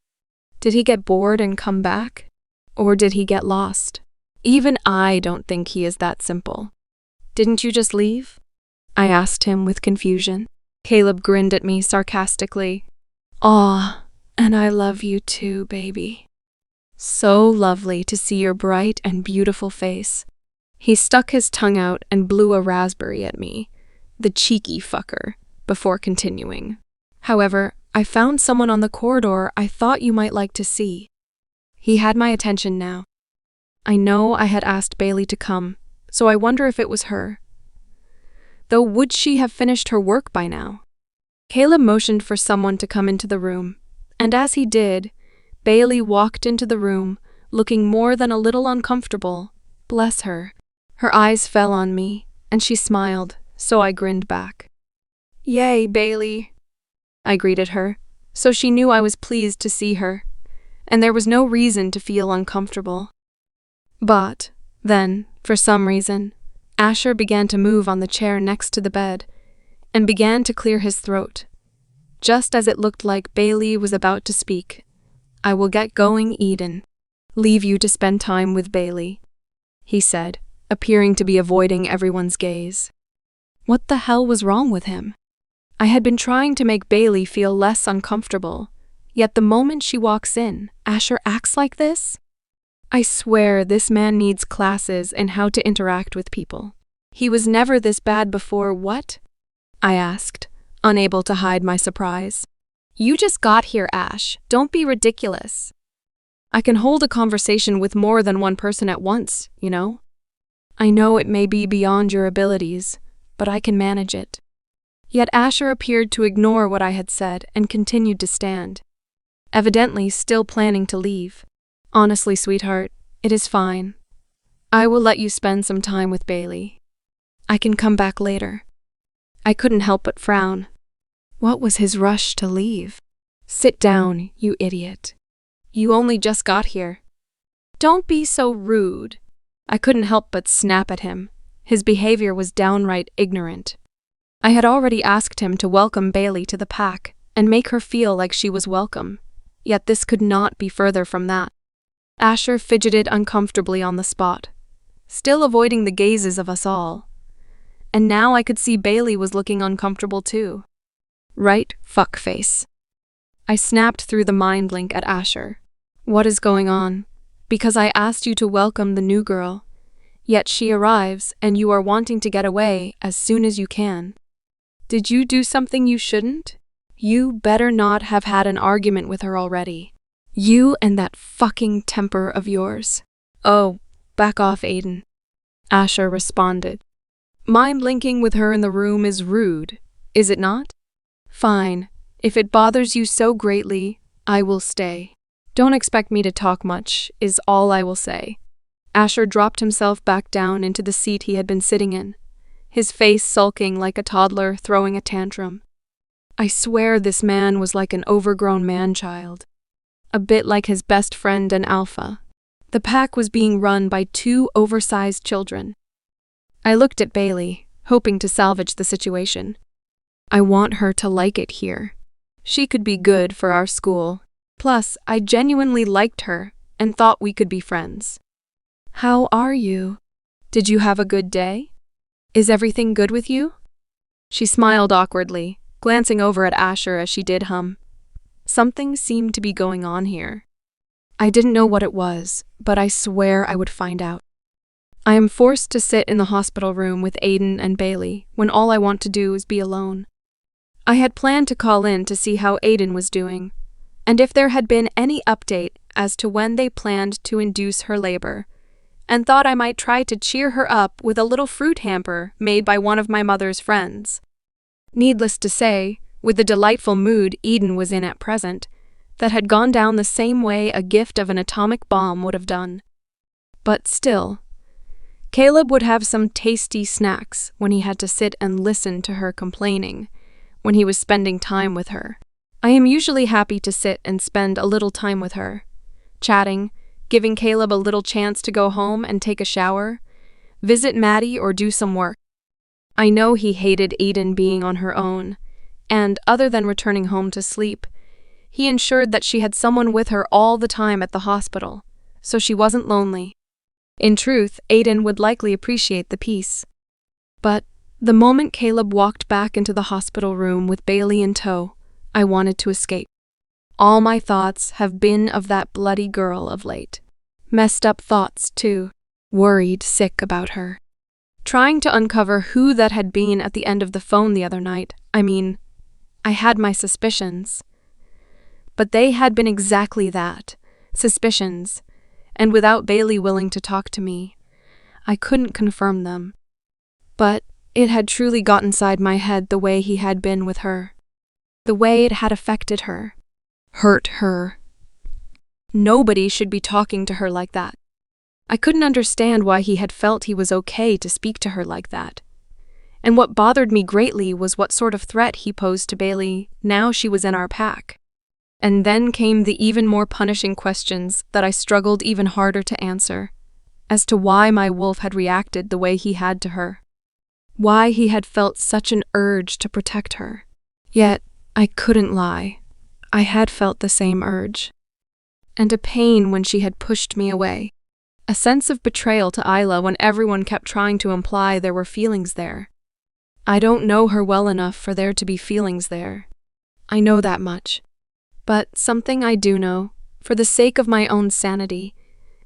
Did he get bored and come back? Or did he get lost? Even I don't think he is that simple. Didn't you just leave? I asked him with confusion. Caleb grinned at me sarcastically. Aw, and I love you too, baby. So lovely to see your bright and beautiful face. He stuck his tongue out and blew a raspberry at me, the cheeky fucker, before continuing. However, I found someone on the corridor I thought you might like to see. He had my attention now. I know I had asked Bailey to come, so I wonder if it was her. Though would she have finished her work by now? Caleb motioned for someone to come into the room, and as he did, Bailey walked into the room, looking more than a little uncomfortable. Bless her. Her eyes fell on me, and she smiled, so I grinned back. Yay, Bailey, I greeted her, so she knew I was pleased to see her, and there was no reason to feel uncomfortable. But, then, for some reason, Asher began to move on the chair next to the bed, and began to clear his throat. Just as it looked like Bailey was about to speak, I will get going, Eden. Leave you to spend time with Bailey, he said, appearing to be avoiding everyone's gaze. What the hell was wrong with him? I had been trying to make Bailey feel less uncomfortable, yet the moment she walks in, Asher acts like this? I swear this man needs classes in how to interact with people. He was never this bad before, what? I asked, unable to hide my surprise. You just got here, Ash. Don't be ridiculous. I can hold a conversation with more than one person at once, you know? I know it may be beyond your abilities, but I can manage it. Yet Asher appeared to ignore what I had said and continued to stand, evidently still planning to leave. Honestly, sweetheart, it is fine. I will let you spend some time with Bailey. I can come back later. I couldn't help but frown. What was his rush to leave? Sit down, you idiot. You only just got here. Don't be so rude. I couldn't help but snap at him. His behavior was downright ignorant. I had already asked him to welcome Bailey to the pack and make her feel like she was welcome, yet this could not be further from that. Asher fidgeted uncomfortably on the spot, still avoiding the gazes of us all. And now I could see Bailey was looking uncomfortable too. Right, fuckface. I snapped through the mind link at Asher. What is going on? Because I asked you to welcome the new girl, yet she arrives and you are wanting to get away as soon as you can. Did you do something you shouldn't? You better not have had an argument with her already. You and that fucking temper of yours. Oh, back off, Aiden. Asher responded. Mind linking with her in the room is rude, is it not? Fine. If it bothers you so greatly, I will stay. Don't expect me to talk much, is all I will say. Asher dropped himself back down into the seat he had been sitting in, his face sulking like a toddler throwing a tantrum. I swear this man was like an overgrown man-child. A bit like his best friend and alpha. The pack was being run by two oversized children. I looked at Bailey, hoping to salvage the situation. I want her to like it here. She could be good for our school. Plus, I genuinely liked her and thought we could be friends. How are you? Did you have a good day? Is everything good with you? She smiled awkwardly, glancing over at Asher as she did hum. Something seemed to be going on here. I didn't know what it was, but I swear I would find out. I am forced to sit in the hospital room with Aiden and Bailey when all I want to do is be alone. I had planned to call in to see how Aiden was doing, and if there had been any update as to when they planned to induce her labor, and thought I might try to cheer her up with a little fruit hamper made by one of my mother's friends. Needless to say, with the delightful mood Eden was in at present, that had gone down the same way a gift of an atomic bomb would have done. But still, Caleb would have some tasty snacks when he had to sit and listen to her complaining, when he was spending time with her. I am usually happy to sit and spend a little time with her, chatting, giving Caleb a little chance to go home and take a shower, visit Maddie or do some work. I know he hated Aiden being on her own, and other than returning home to sleep, he ensured that she had someone with her all the time at the hospital, so she wasn't lonely. In truth, Aiden would likely appreciate the peace. But the moment Caleb walked back into the hospital room with Bailey in tow, I wanted to escape. All my thoughts have been of that bloody girl of late. Messed up thoughts, too. Worried sick about her. Trying to uncover who that had been at the end of the phone the other night. I had my suspicions. But they had been exactly that, suspicions, and without Bailey willing to talk to me, I couldn't confirm them. But it had truly got inside my head the way he had been with her. The way it had affected her. Hurt her. Nobody should be talking to her like that. I couldn't understand why he had felt he was okay to speak to her like that. And what bothered me greatly was what sort of threat he posed to Bailey now she was in our pack. And then came the even more punishing questions that I struggled even harder to answer, as to why my wolf had reacted the way he had to her. Why he had felt such an urge to protect her. Yet, I couldn't lie. I had felt the same urge. And a pain when she had pushed me away. A sense of betrayal to Isla when everyone kept trying to imply there were feelings there. I don't know her well enough for there to be feelings there. I know that much. But something I do know, for the sake of my own sanity,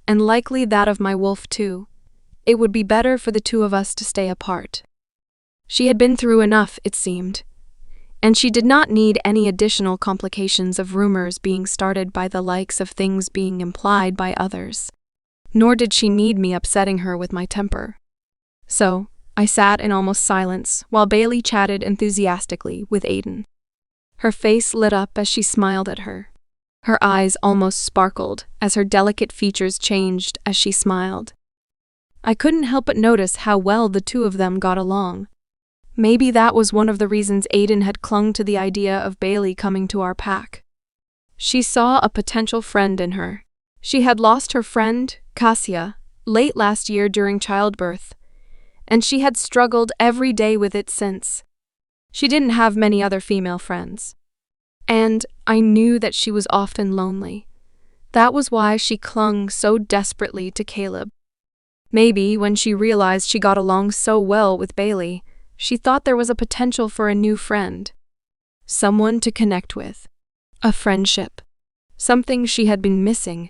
and likely that of my wolf too, it would be better for the two of us to stay apart. She had been through enough, it seemed, and she did not need any additional complications of rumors being started by the likes of things being implied by others. Nor did she need me upsetting her with my temper. So, I sat in almost silence while Bailey chatted enthusiastically with Aiden. Her face lit up as she smiled at her. Her eyes almost sparkled as her delicate features changed as she smiled. I couldn't help but notice how well the two of them got along. Maybe that was one of the reasons Aiden had clung to the idea of Bailey coming to our pack. She saw a potential friend in her. She had lost her friend, Cassia, late last year during childbirth, and she had struggled every day with it since. She didn't have many other female friends. And I knew that she was often lonely. That was why she clung so desperately to Caleb. Maybe when she realized she got along so well with Bailey, she thought there was a potential for a new friend. Someone to connect with. A friendship. Something she had been missing.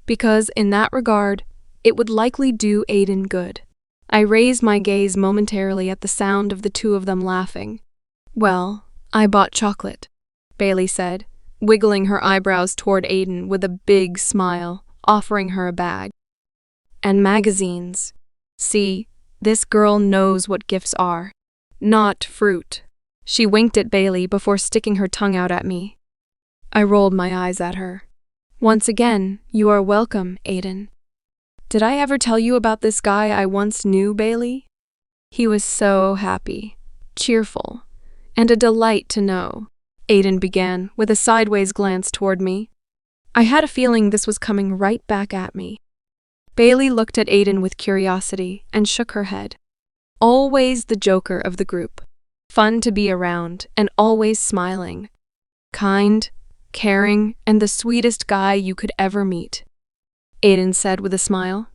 Because in that regard, it would likely do Aiden good. I raised my gaze momentarily at the sound of the two of them laughing. "Well, I bought chocolate," Bailey said, wiggling her eyebrows toward Aiden with a big smile, offering her a bag. "And magazines. See, this girl knows what gifts are. Not fruit." She winked at Bailey before sticking her tongue out at me. I rolled my eyes at her. "Once again, you are welcome, Aiden." "Did I ever tell you about this guy I once knew, Bailey? He was so happy, cheerful, and a delight to know," Aiden began with a sideways glance toward me. I had a feeling this was coming right back at me. Bailey looked at Aiden with curiosity and shook her head. Always the joker of the group. Fun to be around and always smiling. Kind, caring, and the sweetest guy you could ever meet, Aiden said with a smile.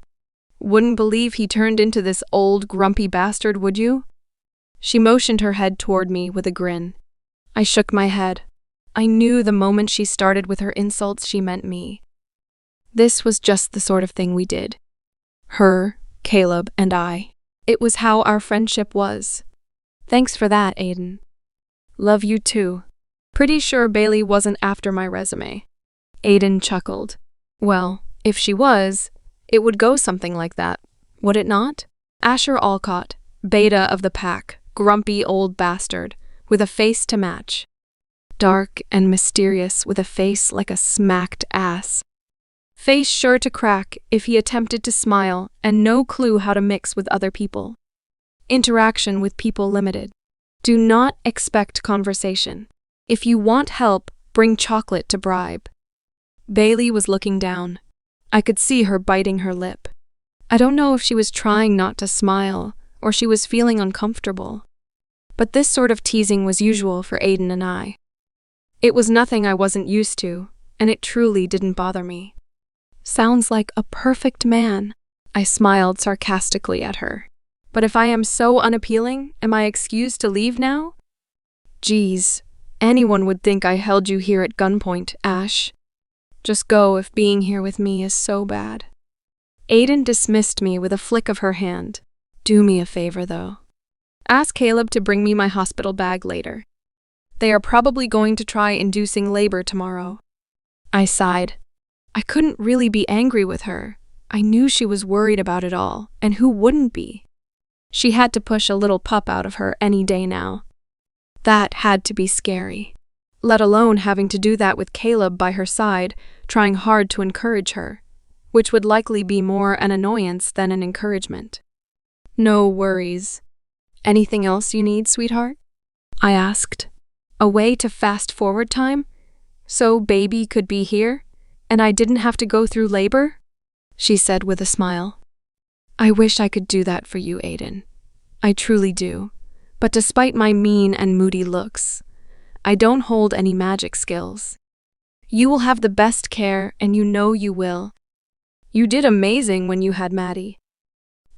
"Wouldn't believe he turned into this old grumpy bastard, would you?" She motioned her head toward me with a grin. I shook my head. I knew the moment she started with her insults she meant me. This was just the sort of thing we did. Her, Caleb, and I. It was how our friendship was. "Thanks for that, Aiden." "Love you too." Pretty sure Bailey wasn't after my resume. Aiden chuckled. "Well, if she was, it would go something like that, would it not? Asher Alcott, beta of the pack, grumpy old bastard, with a face to match. Dark and mysterious with a face like a smacked ass. Face sure to crack if he attempted to smile and no clue how to mix with other people. Interaction with people limited. Do not expect conversation. If you want help, bring chocolate to bribe." Bailey was looking down. I could see her biting her lip. I don't know if she was trying not to smile or she was feeling uncomfortable. But this sort of teasing was usual for Aiden and I. It was nothing I wasn't used to, and it truly didn't bother me. "Sounds like a perfect man," I smiled sarcastically at her. "But if I am so unappealing, am I excused to leave now?" "Geez, anyone would think I held you here at gunpoint, Ash. Just go if being here with me is so bad." Aiden dismissed me with a flick of her hand. "Do me a favor, though. Ask Caleb to bring me my hospital bag later. They are probably going to try inducing labor tomorrow." I sighed. I couldn't really be angry with her. I knew she was worried about it all, and who wouldn't be? She had to push a little pup out of her any day now. That had to be scary. Let alone having to do that with Caleb by her side, trying hard to encourage her, which would likely be more an annoyance than an encouragement. "No worries. Anything else you need, sweetheart?" I asked. A way to fast forward time? So baby could be here, and I didn't have to go through labor? She said with a smile. "I wish I could do that for you, Aiden. I truly do. But despite my mean and moody looks, I don't hold any magic skills. You will have the best care, and you know you will. You did amazing when you had Maddie,"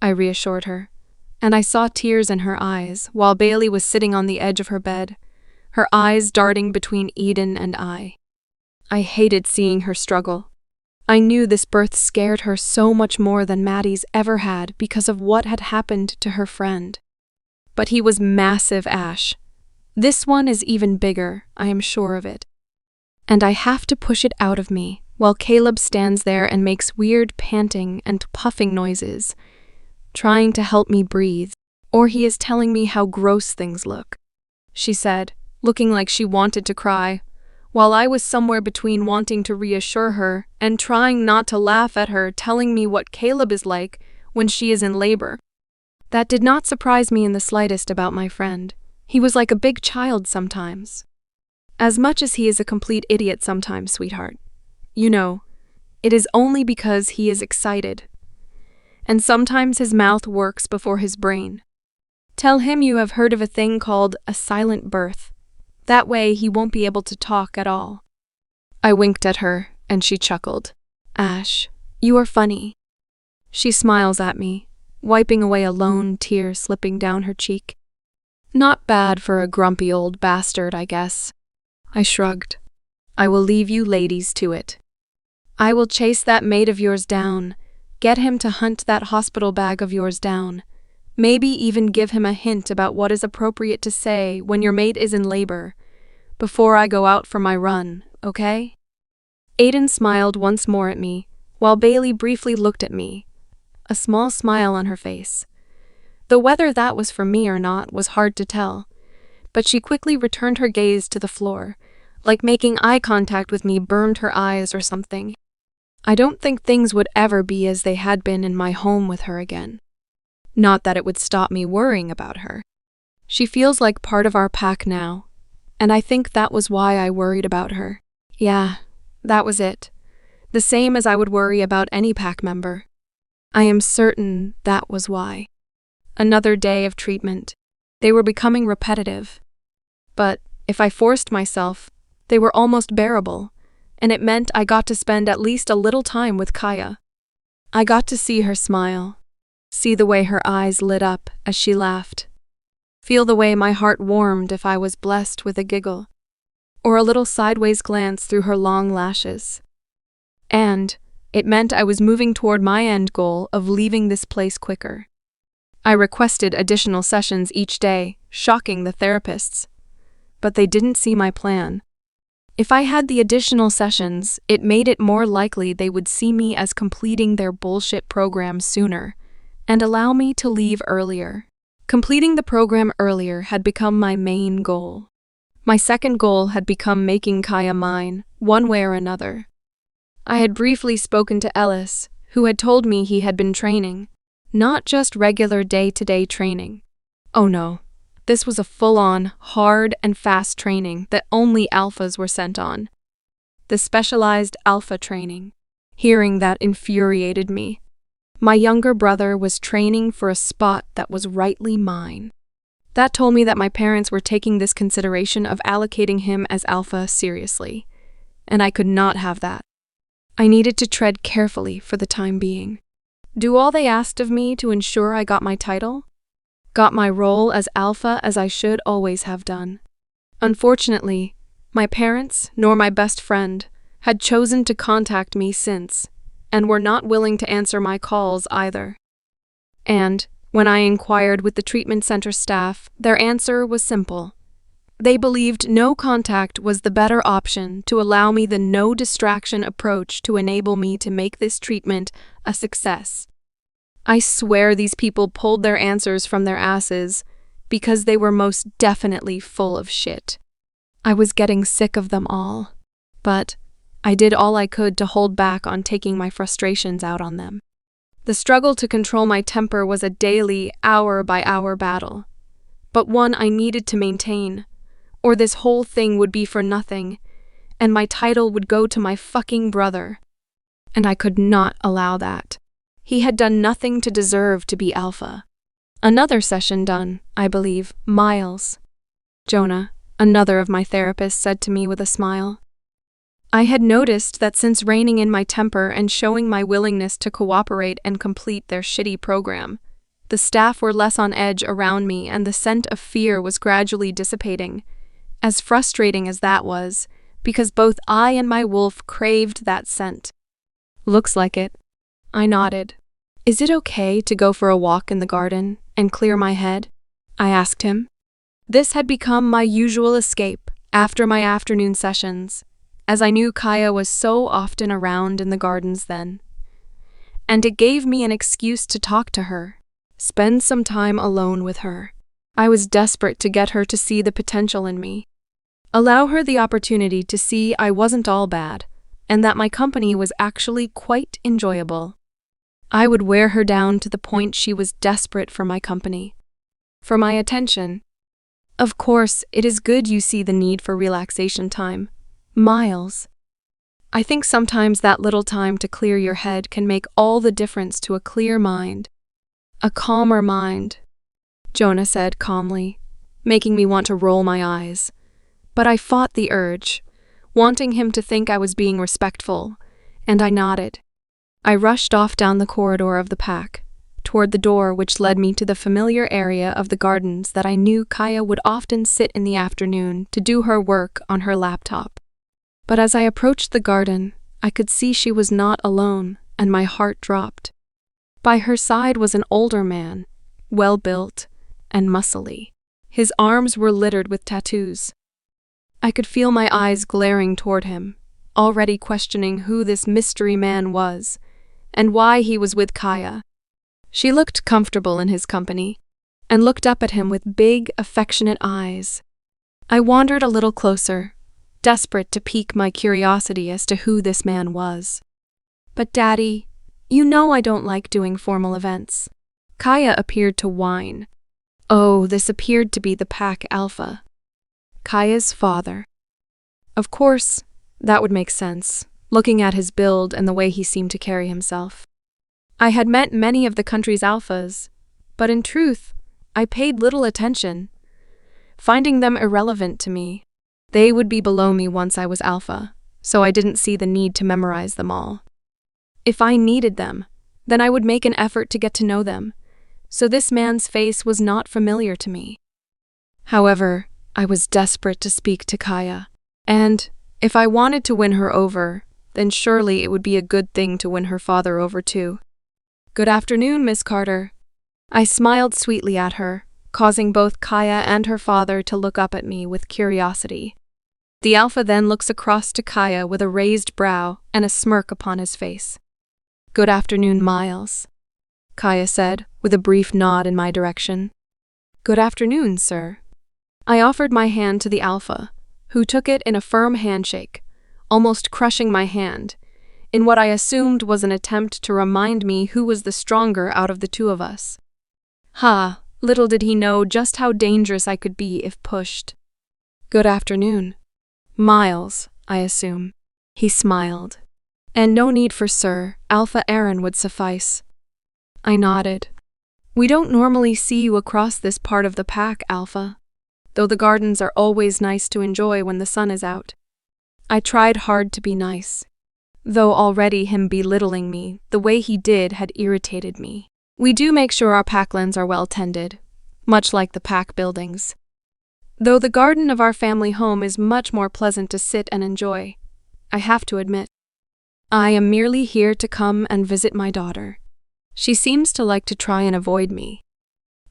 I reassured her, and I saw tears in her eyes while Bailey was sitting on the edge of her bed, her eyes darting between Eden and I. I hated seeing her struggle. I knew this birth scared her so much more than Maddie's ever had because of what had happened to her friend. But he was massive, Ash. This one is even bigger, I am sure of it. And I have to push it out of me while Caleb stands there and makes weird panting and puffing noises, trying to help me breathe, or he is telling me how gross things look," she said, looking like she wanted to cry, while I was somewhere between wanting to reassure her and trying not to laugh at her telling me what Caleb is like when she is in labor. That did not surprise me in the slightest about my friend. He was like a big child sometimes. As much as he is a complete idiot sometimes, sweetheart. You know, it is only because he is excited. And sometimes his mouth works before his brain. Tell him you have heard of a thing called a silent birth. That way he won't be able to talk at all." I winked at her, and she chuckled. "Ash, you are funny." She smiles at me, wiping away a lone tear slipping down her cheek. "Not bad for a grumpy old bastard, I guess." I shrugged. "I will leave you ladies to it. I will chase that mate of yours down, get him to hunt that hospital bag of yours down, maybe even give him a hint about what is appropriate to say when your mate is in labor, before I go out for my run, okay?" Aiden smiled once more at me, while Bailey briefly looked at me, a small smile on her face. Though whether that was for me or not was hard to tell, but she quickly returned her gaze to the floor, like making eye contact with me burned her eyes or something. I don't think things would ever be as they had been in my home with her again. Not that it would stop me worrying about her. She feels like part of our pack now, and I think that was why I worried about her. Yeah, that was it. The same as I would worry about any pack member. I am certain that was why. Another day of treatment. They were becoming repetitive. But if I forced myself, they were almost bearable, and it meant I got to spend at least a little time with Kaya. I got to see her smile, see the way her eyes lit up as she laughed, feel the way my heart warmed if I was blessed with a giggle, or a little sideways glance through her long lashes. And it meant I was moving toward my end goal of leaving this place quicker. I requested additional sessions each day, shocking the therapists. But they didn't see my plan. If I had the additional sessions, it made it more likely they would see me as completing their bullshit program sooner, and allow me to leave earlier. Completing the program earlier had become my main goal. My second goal had become making Kaya mine, one way or another. I had briefly spoken to Ellis, who had told me he had been training, not just regular day-to-day training. Oh no. This was a full-on, hard and fast training that only alphas were sent on. The specialized alpha training. Hearing that infuriated me. My younger brother was training for a spot that was rightly mine. That told me that my parents were taking this consideration of allocating him as alpha seriously, and I could not have that. I needed to tread carefully for the time being. Do all they asked of me to ensure I got my title? Got my role as alpha as I should always have done. Unfortunately, my parents, nor my best friend, had chosen to contact me since, and were not willing to answer my calls either. And, when I inquired with the treatment center staff, their answer was simple. They believed no contact was the better option to allow me the no distraction approach to enable me to make this treatment a success. I swear these people pulled their answers from their asses because they were most definitely full of shit. I was getting sick of them all, but I did all I could to hold back on taking my frustrations out on them. The struggle to control my temper was a daily, hour-by-hour battle, but one I needed to maintain, or this whole thing would be for nothing, and my title would go to my fucking brother. And I could not allow that. He had done nothing to deserve to be alpha. Another session done, I believe, Miles. Jonah, another of my therapists, said to me with a smile. I had noticed that since reining in my temper and showing my willingness to cooperate and complete their shitty program, the staff were less on edge around me and the scent of fear was gradually dissipating. As frustrating as that was, because both I and my wolf craved that scent. Looks like it. I nodded. Is it okay to go for a walk in the garden and clear my head? I asked him. This had become my usual escape after my afternoon sessions, as I knew Kaya was so often around in the gardens then. And it gave me an excuse to talk to her, spend some time alone with her. I was desperate to get her to see the potential in me. Allow her the opportunity to see I wasn't all bad, and that my company was actually quite enjoyable. I would wear her down to the point she was desperate for my company, for my attention. Of course, it is good you see the need for relaxation time. Miles. I think sometimes that little time to clear your head can make all the difference to a clear mind. A calmer mind. Jonah said calmly, making me want to roll my eyes. But I fought the urge, wanting him to think I was being respectful, and I nodded. I rushed off down the corridor of the pack, toward the door which led me to the familiar area of the gardens that I knew Kaya would often sit in the afternoon to do her work on her laptop. But as I approached the garden, I could see she was not alone, and my heart dropped. By her side was an older man, well-built and muscly. His arms were littered with tattoos. I could feel my eyes glaring toward him, already questioning who this mystery man was, and why he was with Kaya. She looked comfortable in his company, and looked up at him with big, affectionate eyes. I wandered a little closer, desperate to pique my curiosity as to who this man was. But Daddy, you know I don't like doing formal events. Kaya appeared to whine. Oh, this appeared to be the pack alpha. Kaya's father. Of course, that would make sense, looking at his build and the way he seemed to carry himself. I had met many of the country's alphas, but in truth, I paid little attention, finding them irrelevant to me. They would be below me once I was alpha, so I didn't see the need to memorize them all. If I needed them, then I would make an effort to get to know them, so this man's face was not familiar to me. However, I was desperate to speak to Kaya, and if I wanted to win her over, then surely it would be a good thing to win her father over too. Good afternoon, Miss Carter. I smiled sweetly at her, causing both Kaya and her father to look up at me with curiosity. The alpha then looks across to Kaya with a raised brow and a smirk upon his face. Good afternoon, Miles, Kaya said, with a brief nod in my direction. Good afternoon, sir. I offered my hand to the alpha, who took it in a firm handshake, almost crushing my hand, in what I assumed was an attempt to remind me who was the stronger out of the two of us. Ha, little did he know just how dangerous I could be if pushed. Good afternoon. Miles, I assume. He smiled. And no need for sir, Alpha Aaron would suffice. I nodded. We don't normally see you across this part of the pack, Alpha, though the gardens are always nice to enjoy when the sun is out. I tried hard to be nice, though already him belittling me the way he did had irritated me. We do make sure our packlands are well tended, much like the pack buildings. Though the garden of our family home is much more pleasant to sit and enjoy, I have to admit. I am merely here to come and visit my daughter. She seems to like to try and avoid me.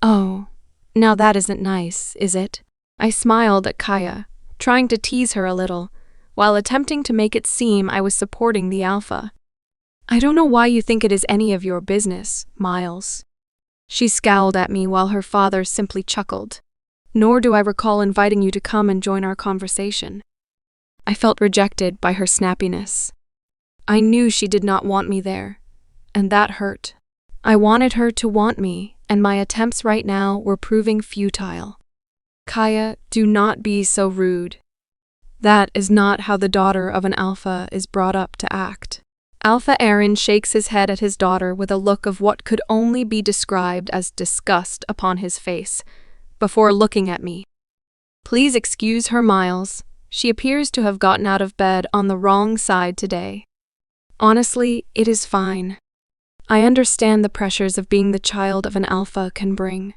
Oh, now that isn't nice, is it? I smiled at Kaya, trying to tease her a little, while attempting to make it seem I was supporting the alpha. I don't know why you think it is any of your business, Miles. She scowled at me while her father simply chuckled. Nor do I recall inviting you to come and join our conversation. I felt rejected by her snappiness. I knew she did not want me there, and that hurt. I wanted her to want me, and my attempts right now were proving futile. Kaya, do not be so rude. That is not how the daughter of an alpha is brought up to act. Alpha Aaron shakes his head at his daughter with a look of what could only be described as disgust upon his face, before looking at me. Please excuse her, Miles. She appears to have gotten out of bed on the wrong side today. Honestly, it is fine. I understand the pressures of being the child of an alpha can bring.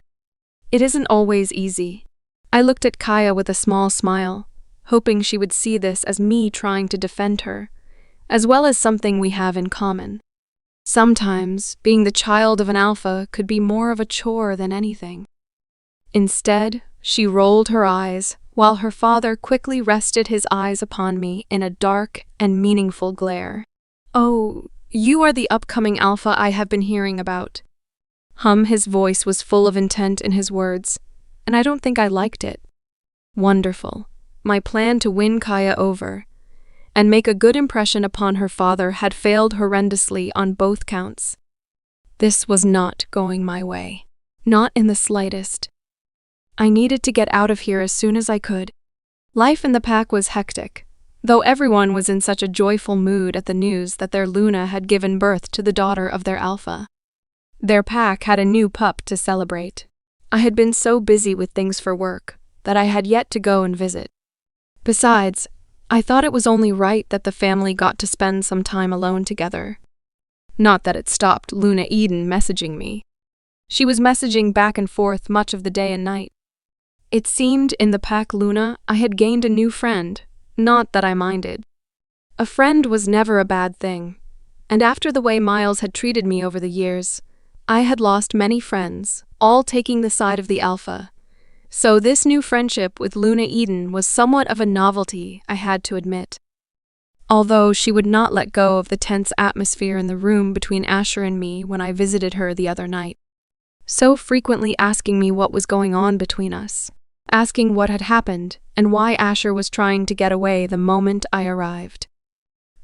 It isn't always easy. I looked at Kaya with a small smile, hoping she would see this as me trying to defend her, as well as something we have in common. Sometimes, being the child of an alpha could be more of a chore than anything. Instead, she rolled her eyes, while her father quickly rested his eyes upon me in a dark and meaningful glare. Oh, you are the upcoming alpha I have been hearing about. His voice was full of intent in his words, and I don't think I liked it. Wonderful. My plan to win Kaya over and make a good impression upon her father had failed horrendously on both counts. This was not going my way. Not in the slightest. I needed to get out of here as soon as I could. Life in the pack was hectic, though everyone was in such a joyful mood at the news that their Luna had given birth to the daughter of their alpha. Their pack had a new pup to celebrate. I had been so busy with things for work that I had yet to go and visit. Besides, I thought it was only right that the family got to spend some time alone together. Not that it stopped Luna Eden messaging me. She was messaging back and forth much of the day and night. It seemed in the pack Luna I had gained a new friend, not that I minded. A friend was never a bad thing, and after the way Miles had treated me over the years, I had lost many friends, all taking the side of the alpha. So this new friendship with Luna Eden was somewhat of a novelty, I had to admit. Although she would not let go of the tense atmosphere in the room between Asher and me when I visited her the other night, so frequently asking me what was going on between us, asking what had happened and why Asher was trying to get away the moment I arrived.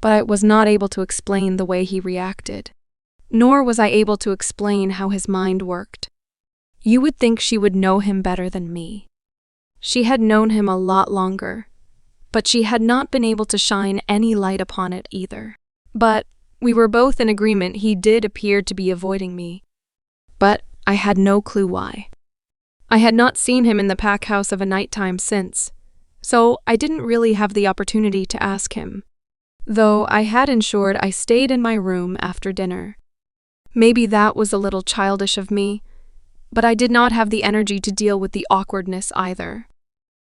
But I was not able to explain the way he reacted, nor was I able to explain how his mind worked. You would think she would know him better than me. She had known him a lot longer, but she had not been able to shine any light upon it either. But we were both in agreement he did appear to be avoiding me. But I had no clue why. I had not seen him in the pack house of a nighttime since, so I didn't really have the opportunity to ask him, though I had ensured I stayed in my room after dinner. Maybe that was a little childish of me, but I did not have the energy to deal with the awkwardness either.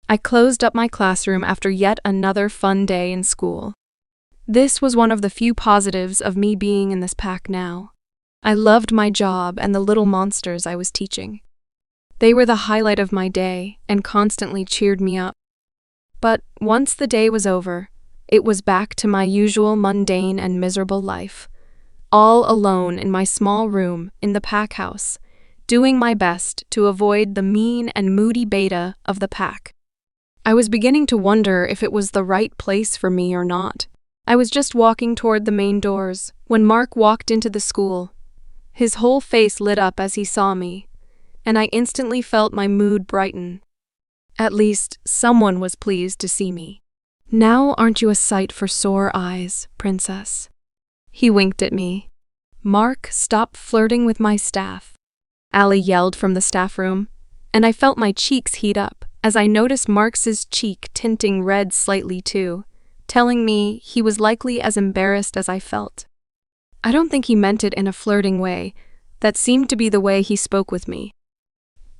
I closed up my classroom after yet another fun day in school. This was one of the few positives of me being in this pack now. I loved my job and the little monsters I was teaching. They were the highlight of my day and constantly cheered me up. But once the day was over, it was back to my usual mundane and miserable life, all alone in my small room in the pack house, doing my best to avoid the mean and moody beta of the pack. I was beginning to wonder if it was the right place for me or not. I was just walking toward the main doors when Mark walked into the school. His whole face lit up as he saw me, and I instantly felt my mood brighten. At least, someone was pleased to see me. "Now aren't you a sight for sore eyes, princess?" He winked at me. "Mark, stop flirting with my staff," Allie yelled from the staff room, and I felt my cheeks heat up as I noticed Mark's cheek tinting red slightly too, telling me he was likely as embarrassed as I felt. I don't think he meant it in a flirting way. That seemed to be the way he spoke with me.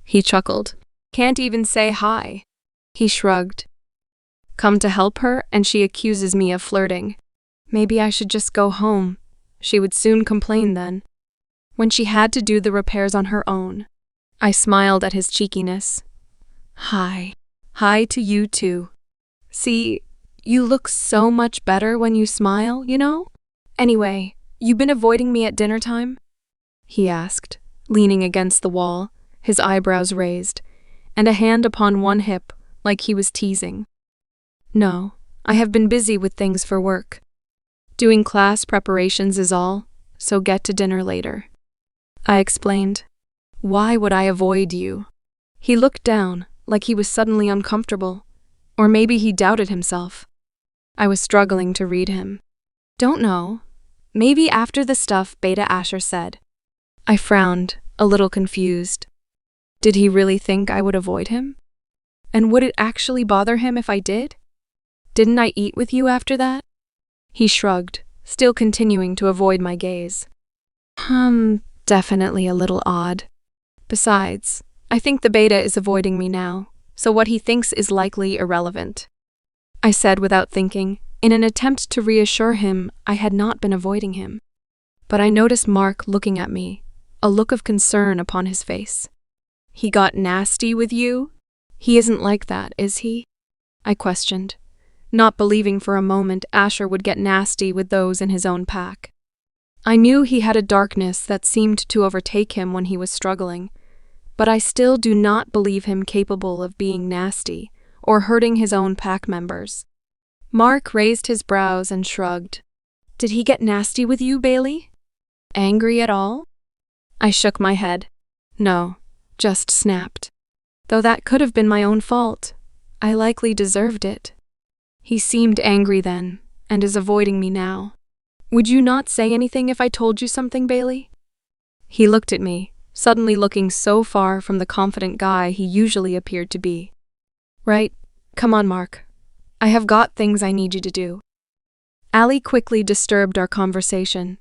He chuckled. "Can't even say hi." He shrugged. "Come to help her, and she accuses me of flirting. Maybe I should just go home. She would soon complain then, when she had to do the repairs on her own." I smiled at his cheekiness. "Hi. Hi to you too. See, you look so much better when you smile, you know? Anyway, you been avoiding me at dinner time?" he asked, leaning against the wall, his eyebrows raised, and a hand upon one hip, like he was teasing. "No, I have been busy with things for work. Doing class preparations is all, so get to dinner later," I explained. "Why would I avoid you?" He looked down, like he was suddenly uncomfortable, or maybe he doubted himself. I was struggling to read him. "Don't know. Maybe after the stuff Beta Asher said." I frowned, a little confused. Did he really think I would avoid him? And would it actually bother him if I did? Didn't I eat with you after that? He shrugged, still continuing to avoid my gaze. Definitely a little odd. Besides, I think the beta is avoiding me now, so what he thinks is likely irrelevant," I said without thinking, in an attempt to reassure him I had not been avoiding him. But I noticed Mark looking at me, a look of concern upon his face. "He got nasty with you? He isn't like that, is he?" I questioned, not believing for a moment Asher would get nasty with those in his own pack. I knew he had a darkness that seemed to overtake him when he was struggling, but I still do not believe him capable of being nasty or hurting his own pack members. Mark raised his brows and shrugged. "Did he get nasty with you, Bailey? Angry at all?" I shook my head. "No, just snapped. Though that could have been my own fault. I likely deserved it." "He seemed angry then, and is avoiding me now. Would you not say anything if I told you something, Bailey?" He looked at me, suddenly looking so far from the confident guy he usually appeared to be. Right, come on, Mark. I have got things I need you to do. Allie quickly disturbed our conversation,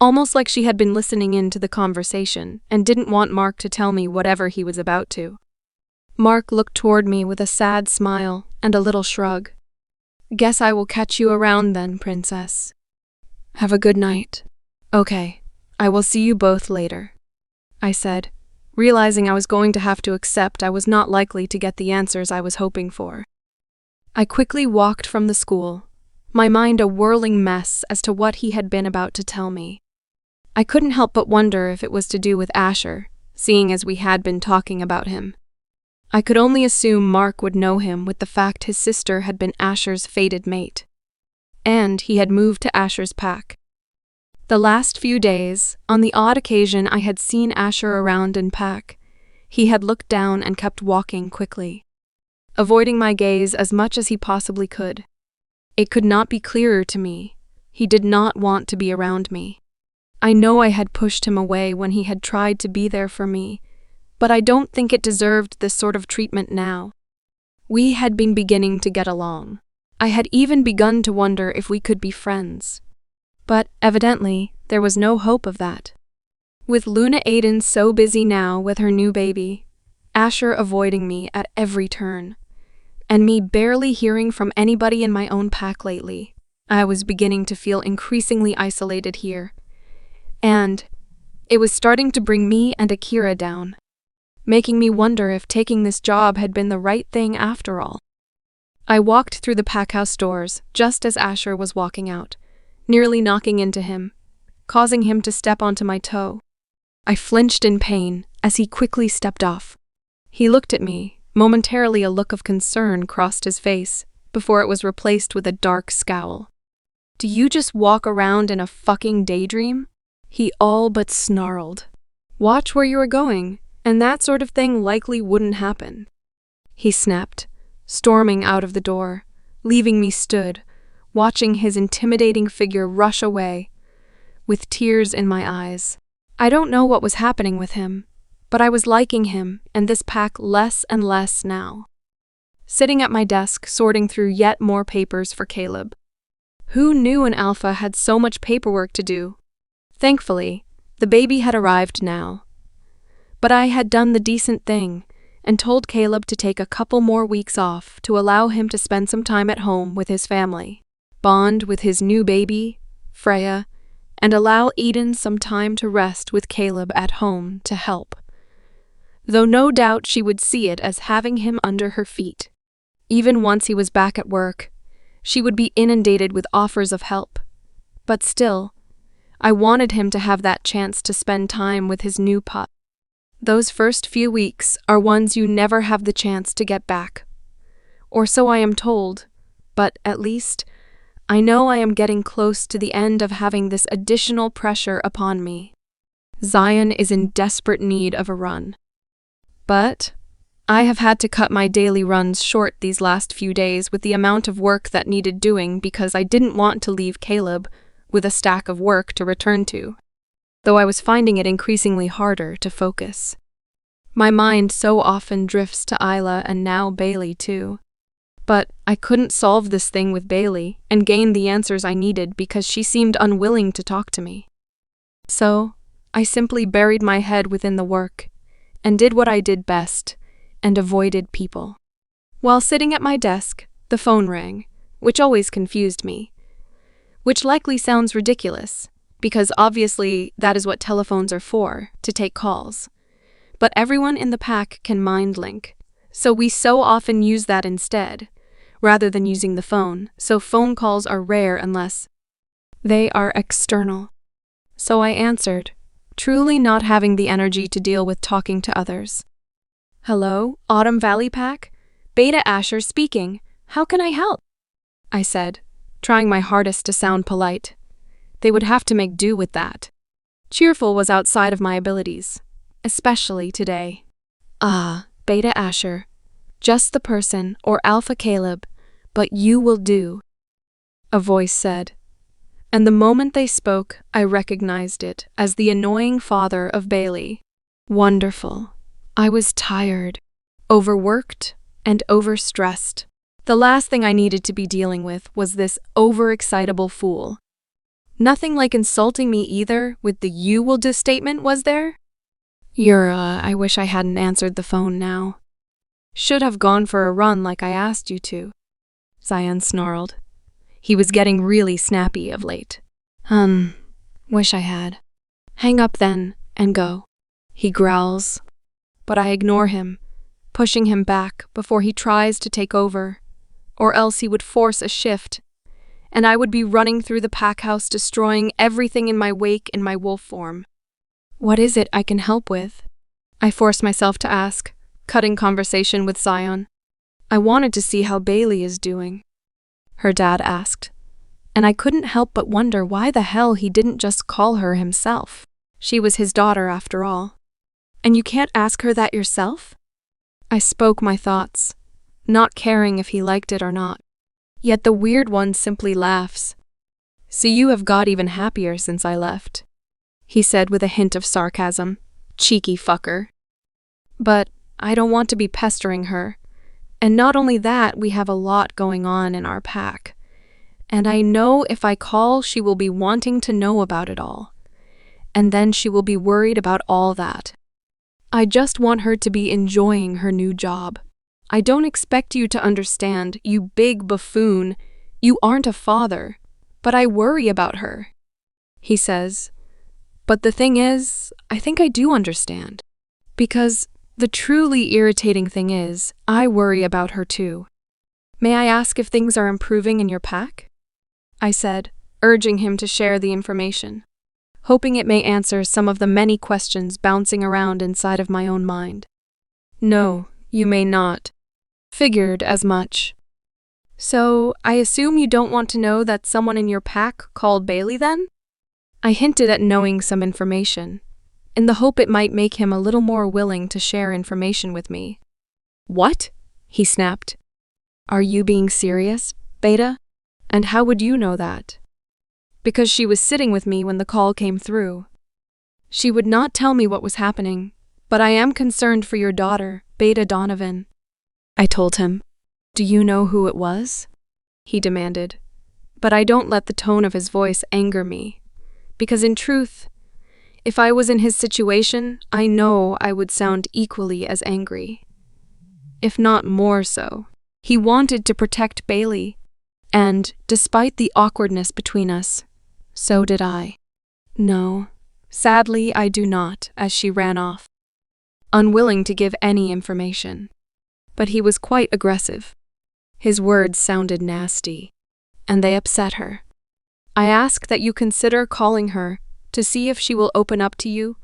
almost like she had been listening in to the conversation and didn't want Mark to tell me whatever he was about to. Mark looked toward me with a sad smile and a little shrug. Guess I will catch you around then, princess. Have a good night. Okay, I will see you both later, I said, realizing I was going to have to accept I was not likely to get the answers I was hoping for. I quickly walked from the school, my mind a whirling mess as to what he had been about to tell me. I couldn't help but wonder if it was to do with Asher, seeing as we had been talking about him. I could only assume Mark would know him with the fact his sister had been Asher's fated mate. And he had moved to Asher's pack. The last few days, on the odd occasion I had seen Asher around in pack, he had looked down and kept walking quickly, avoiding my gaze as much as he possibly could. It could not be clearer to me. He did not want to be around me. I know I had pushed him away when he had tried to be there for me, but I don't think it deserved this sort of treatment now. We had been beginning to get along. I had even begun to wonder if we could be friends. But evidently, there was no hope of that. With Luna Aiden so busy now with her new baby, Asher avoiding me at every turn, and me barely hearing from anybody in my own pack lately, I was beginning to feel increasingly isolated here. And it was starting to bring me and Akira down, making me wonder if taking this job had been the right thing after all. I walked through the packhouse doors just as Asher was walking out, nearly knocking into him, causing him to step onto my toe. I flinched in pain as he quickly stepped off. He looked at me. Momentarily a look of concern crossed his face before it was replaced with a dark scowl. Do you just walk around in a fucking daydream? He all but snarled. Watch where you are going, and that sort of thing likely wouldn't happen. He snapped, storming out of the door, leaving me stood, watching his intimidating figure rush away, with tears in my eyes. I don't know what was happening with him, but I was liking him and this pack less and less now. Sitting at my desk, sorting through yet more papers for Caleb. Who knew an alpha had so much paperwork to do? Thankfully, the baby had arrived now. But I had done the decent thing and told Caleb to take a couple more weeks off to allow him to spend some time at home with his family, bond with his new baby, Freya, and allow Eden some time to rest with Caleb at home to help. Though no doubt she would see it as having him under her feet. Even once he was back at work, she would be inundated with offers of help. But still, I wanted him to have that chance to spend time with his new pup. Those first few weeks are ones you never have the chance to get back. Or so I am told, but at least, I know I am getting close to the end of having this additional pressure upon me. Zion is in desperate need of a run. But I have had to cut my daily runs short these last few days with the amount of work that needed doing because I didn't want to leave Caleb with a stack of work to return to, though I was finding it increasingly harder to focus. My mind so often drifts to Isla and now Bailey too. But I couldn't solve this thing with Bailey and gain the answers I needed because she seemed unwilling to talk to me. So, I simply buried my head within the work and did what I did best and avoided people. While sitting at my desk, the phone rang, which always confused me. Which likely sounds ridiculous, because obviously that is what telephones are for, to take calls. But everyone in the pack can mind link, so we so often use that instead, rather than using the phone, so phone calls are rare unless they are external. So I answered, truly not having the energy to deal with talking to others. Hello, Autumn Valley Pack? Beta Asher speaking. How can I help? I said, trying my hardest to sound polite. They would have to make do with that. Cheerful was outside of my abilities, especially today. Ah, Beta Asher. Just the person, or Alpha Caleb, but you will do, a voice said. And the moment they spoke, I recognized it as the annoying father of Bailey. Wonderful. I was tired, overworked, and overstressed. The last thing I needed to be dealing with was this overexcitable fool. Nothing like insulting me either with the "you will do" statement, was there? I wish I hadn't answered the phone now. Should have gone for a run like I asked you to. Zion snarled. He was getting really snappy of late. Wish I had. Hang up then, and go. He growls. But I ignore him, pushing him back before he tries to take over, or else he would force a shift, and I would be running through the pack house destroying everything in my wake in my wolf form. What is it I can help with? I forced myself to ask, cutting conversation with Zion. I wanted to see how Bailey is doing. Her dad asked, and I couldn't help but wonder why the hell he didn't just call her himself. She was his daughter after all. And you can't ask her that yourself? I spoke my thoughts, not caring if he liked it or not. Yet the weird one simply laughs. So you have got even happier since I left, he said with a hint of sarcasm. Cheeky fucker. But I don't want to be pestering her. And not only that, we have a lot going on in our pack. And I know if I call, she will be wanting to know about it all. And then she will be worried about all that. I just want her to be enjoying her new job. I don't expect you to understand, you big buffoon. You aren't a father, but I worry about her, he says. But the thing is, I think I do understand. Because the truly irritating thing is, I worry about her too. May I ask if things are improving in your pack? I said, urging him to share the information, hoping it may answer some of the many questions bouncing around inside of my own mind. No, you may not. Figured as much. So, I assume you don't want to know that someone in your pack called Bailey then? I hinted at knowing some information, in the hope it might make him a little more willing to share information with me. What? He snapped. Are you being serious, Beta? And how would you know that? Because she was sitting with me when the call came through. She would not tell me what was happening, but I am concerned for your daughter, Beta Donovan. I told him. Do you know who it was? He demanded. But I don't let the tone of his voice anger me, because in truth, if I was in his situation, I know I would sound equally as angry. If not more so. He wanted to protect Bailey, and, despite the awkwardness between us, so did I. No, sadly I do not, as she ran off, unwilling to give any information. But he was quite aggressive. His words sounded nasty, and they upset her. I ask that you consider calling her to see if she will open up to you,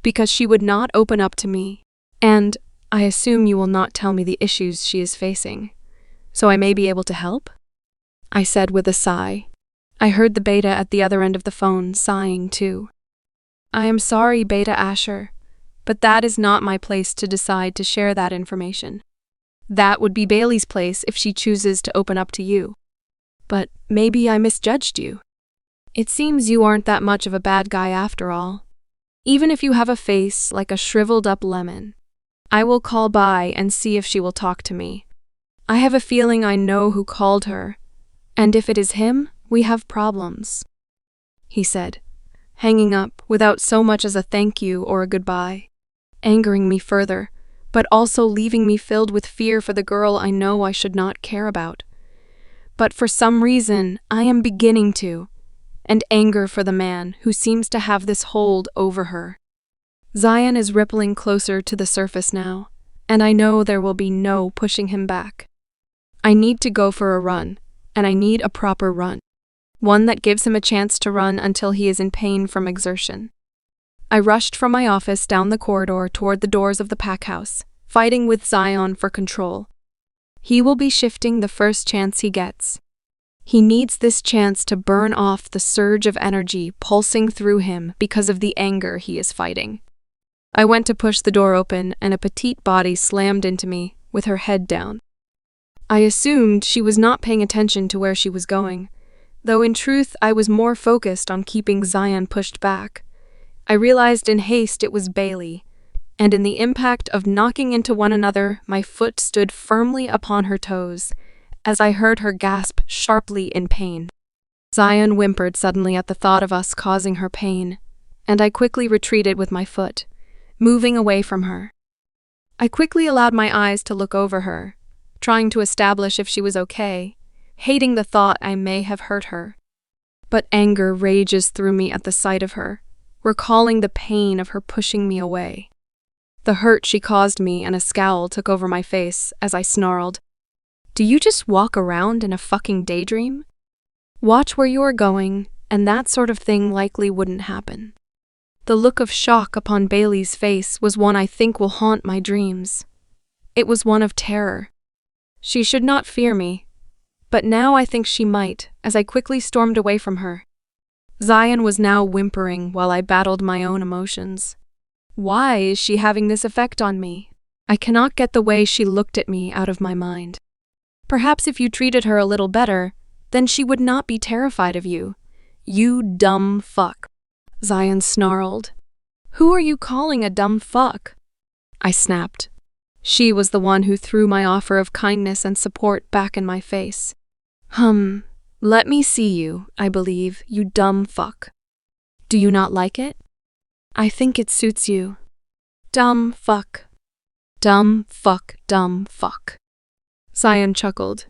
because she would not open up to me, and I assume you will not tell me the issues she is facing, so I may be able to help? I said with a sigh. I heard the Beta at the other end of the phone sighing too. I am sorry, Beta Asher, but that is not my place to decide to share that information. That would be Bailey's place if she chooses to open up to you. But maybe I misjudged you. It seems you aren't that much of a bad guy after all. Even if you have a face like a shriveled up lemon. I will call by and see if she will talk to me. I have a feeling I know who called her, and if it is him, we have problems, he said, hanging up without so much as a thank you or a goodbye, angering me further, but also leaving me filled with fear for the girl I know I should not care about. But for some reason, I am beginning to, and anger for the man who seems to have this hold over her. Zion is rippling closer to the surface now, and I know there will be no pushing him back. I need to go for a run, and I need a proper run. One that gives him a chance to run until he is in pain from exertion. I rushed from my office down the corridor toward the doors of the pack house, fighting with Zion for control. He will be shifting the first chance he gets. He needs this chance to burn off the surge of energy pulsing through him because of the anger he is fighting. I went to push the door open and a petite body slammed into me, with her head down. I assumed she was not paying attention to where she was going, though in truth I was more focused on keeping Zion pushed back. I realized in haste it was Bailey, and in the impact of knocking into one another, my foot stood firmly upon her toes, as I heard her gasp sharply in pain. Zion whimpered suddenly at the thought of us causing her pain, and I quickly retreated with my foot, moving away from her. I quickly allowed my eyes to look over her, trying to establish if she was okay, hating the thought I may have hurt her. But anger rages through me at the sight of her, recalling the pain of her pushing me away. The hurt she caused me and a scowl took over my face as I snarled, "Do you just walk around in a fucking daydream? Watch where you are going, and that sort of thing likely wouldn't happen." The look of shock upon Bailey's face was one I think will haunt my dreams. It was one of terror. She should not fear me, but now I think she might, as I quickly stormed away from her. Zion was now whimpering while I battled my own emotions. Why is she having this effect on me? I cannot get the way she looked at me out of my mind. Perhaps if you treated her a little better, then she would not be terrified of you. You dumb fuck. Zion snarled. Who are you calling a dumb fuck? I snapped. She was the one who threw my offer of kindness and support back in my face. Let me see you, I believe, you dumb fuck. Do you not like it? I think it suits you. Dumb fuck. Dumb fuck, dumb fuck. Zion chuckled.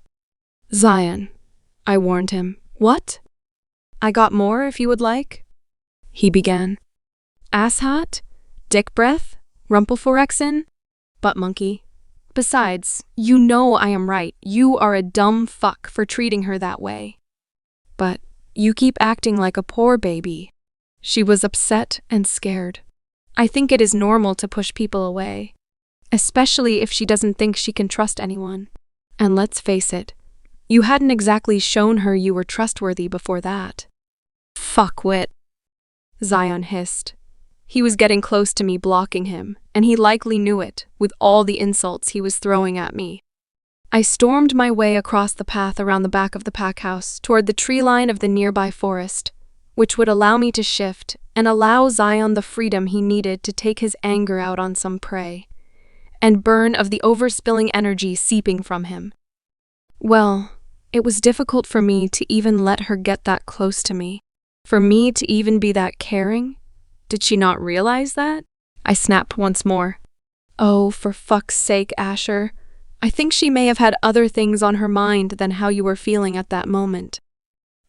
Zion, I warned him. What? I got more if you would like? He began. Asshat? Dick breath? Rumpelforexen? Butt monkey. Besides, you know I am right. You are a dumb fuck for treating her that way. But you keep acting like a poor baby. She was upset and scared. I think it is normal to push people away, especially if she doesn't think she can trust anyone. And let's face it, you hadn't exactly shown her you were trustworthy before that. Fuckwit. Zion hissed. He was getting close to me, blocking him, and he likely knew it, with all the insults he was throwing at me. I stormed my way across the path around the back of the pack house toward the tree line of the nearby forest, which would allow me to shift and allow Zion the freedom he needed to take his anger out on some prey, and burn of the overspilling energy seeping from him. Well, it was difficult for me to even let her get that close to me. For me to even be that caring? Did she not realize that? I snapped once more. Oh, for fuck's sake, Asher. I think she may have had other things on her mind than how you were feeling at that moment.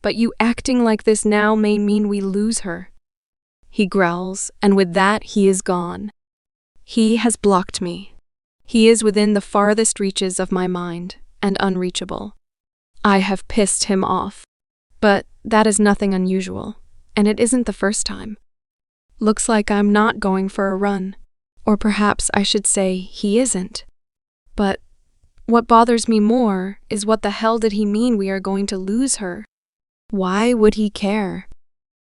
But you acting like this now may mean we lose her. He growls, and with that he is gone. He has blocked me. He is within the farthest reaches of my mind, and unreachable. I have pissed him off. But that is nothing unusual, and it isn't the first time. Looks like I'm not going for a run. Or perhaps I should say he isn't. But what bothers me more is what the hell did he mean we are going to lose her? Why would he care?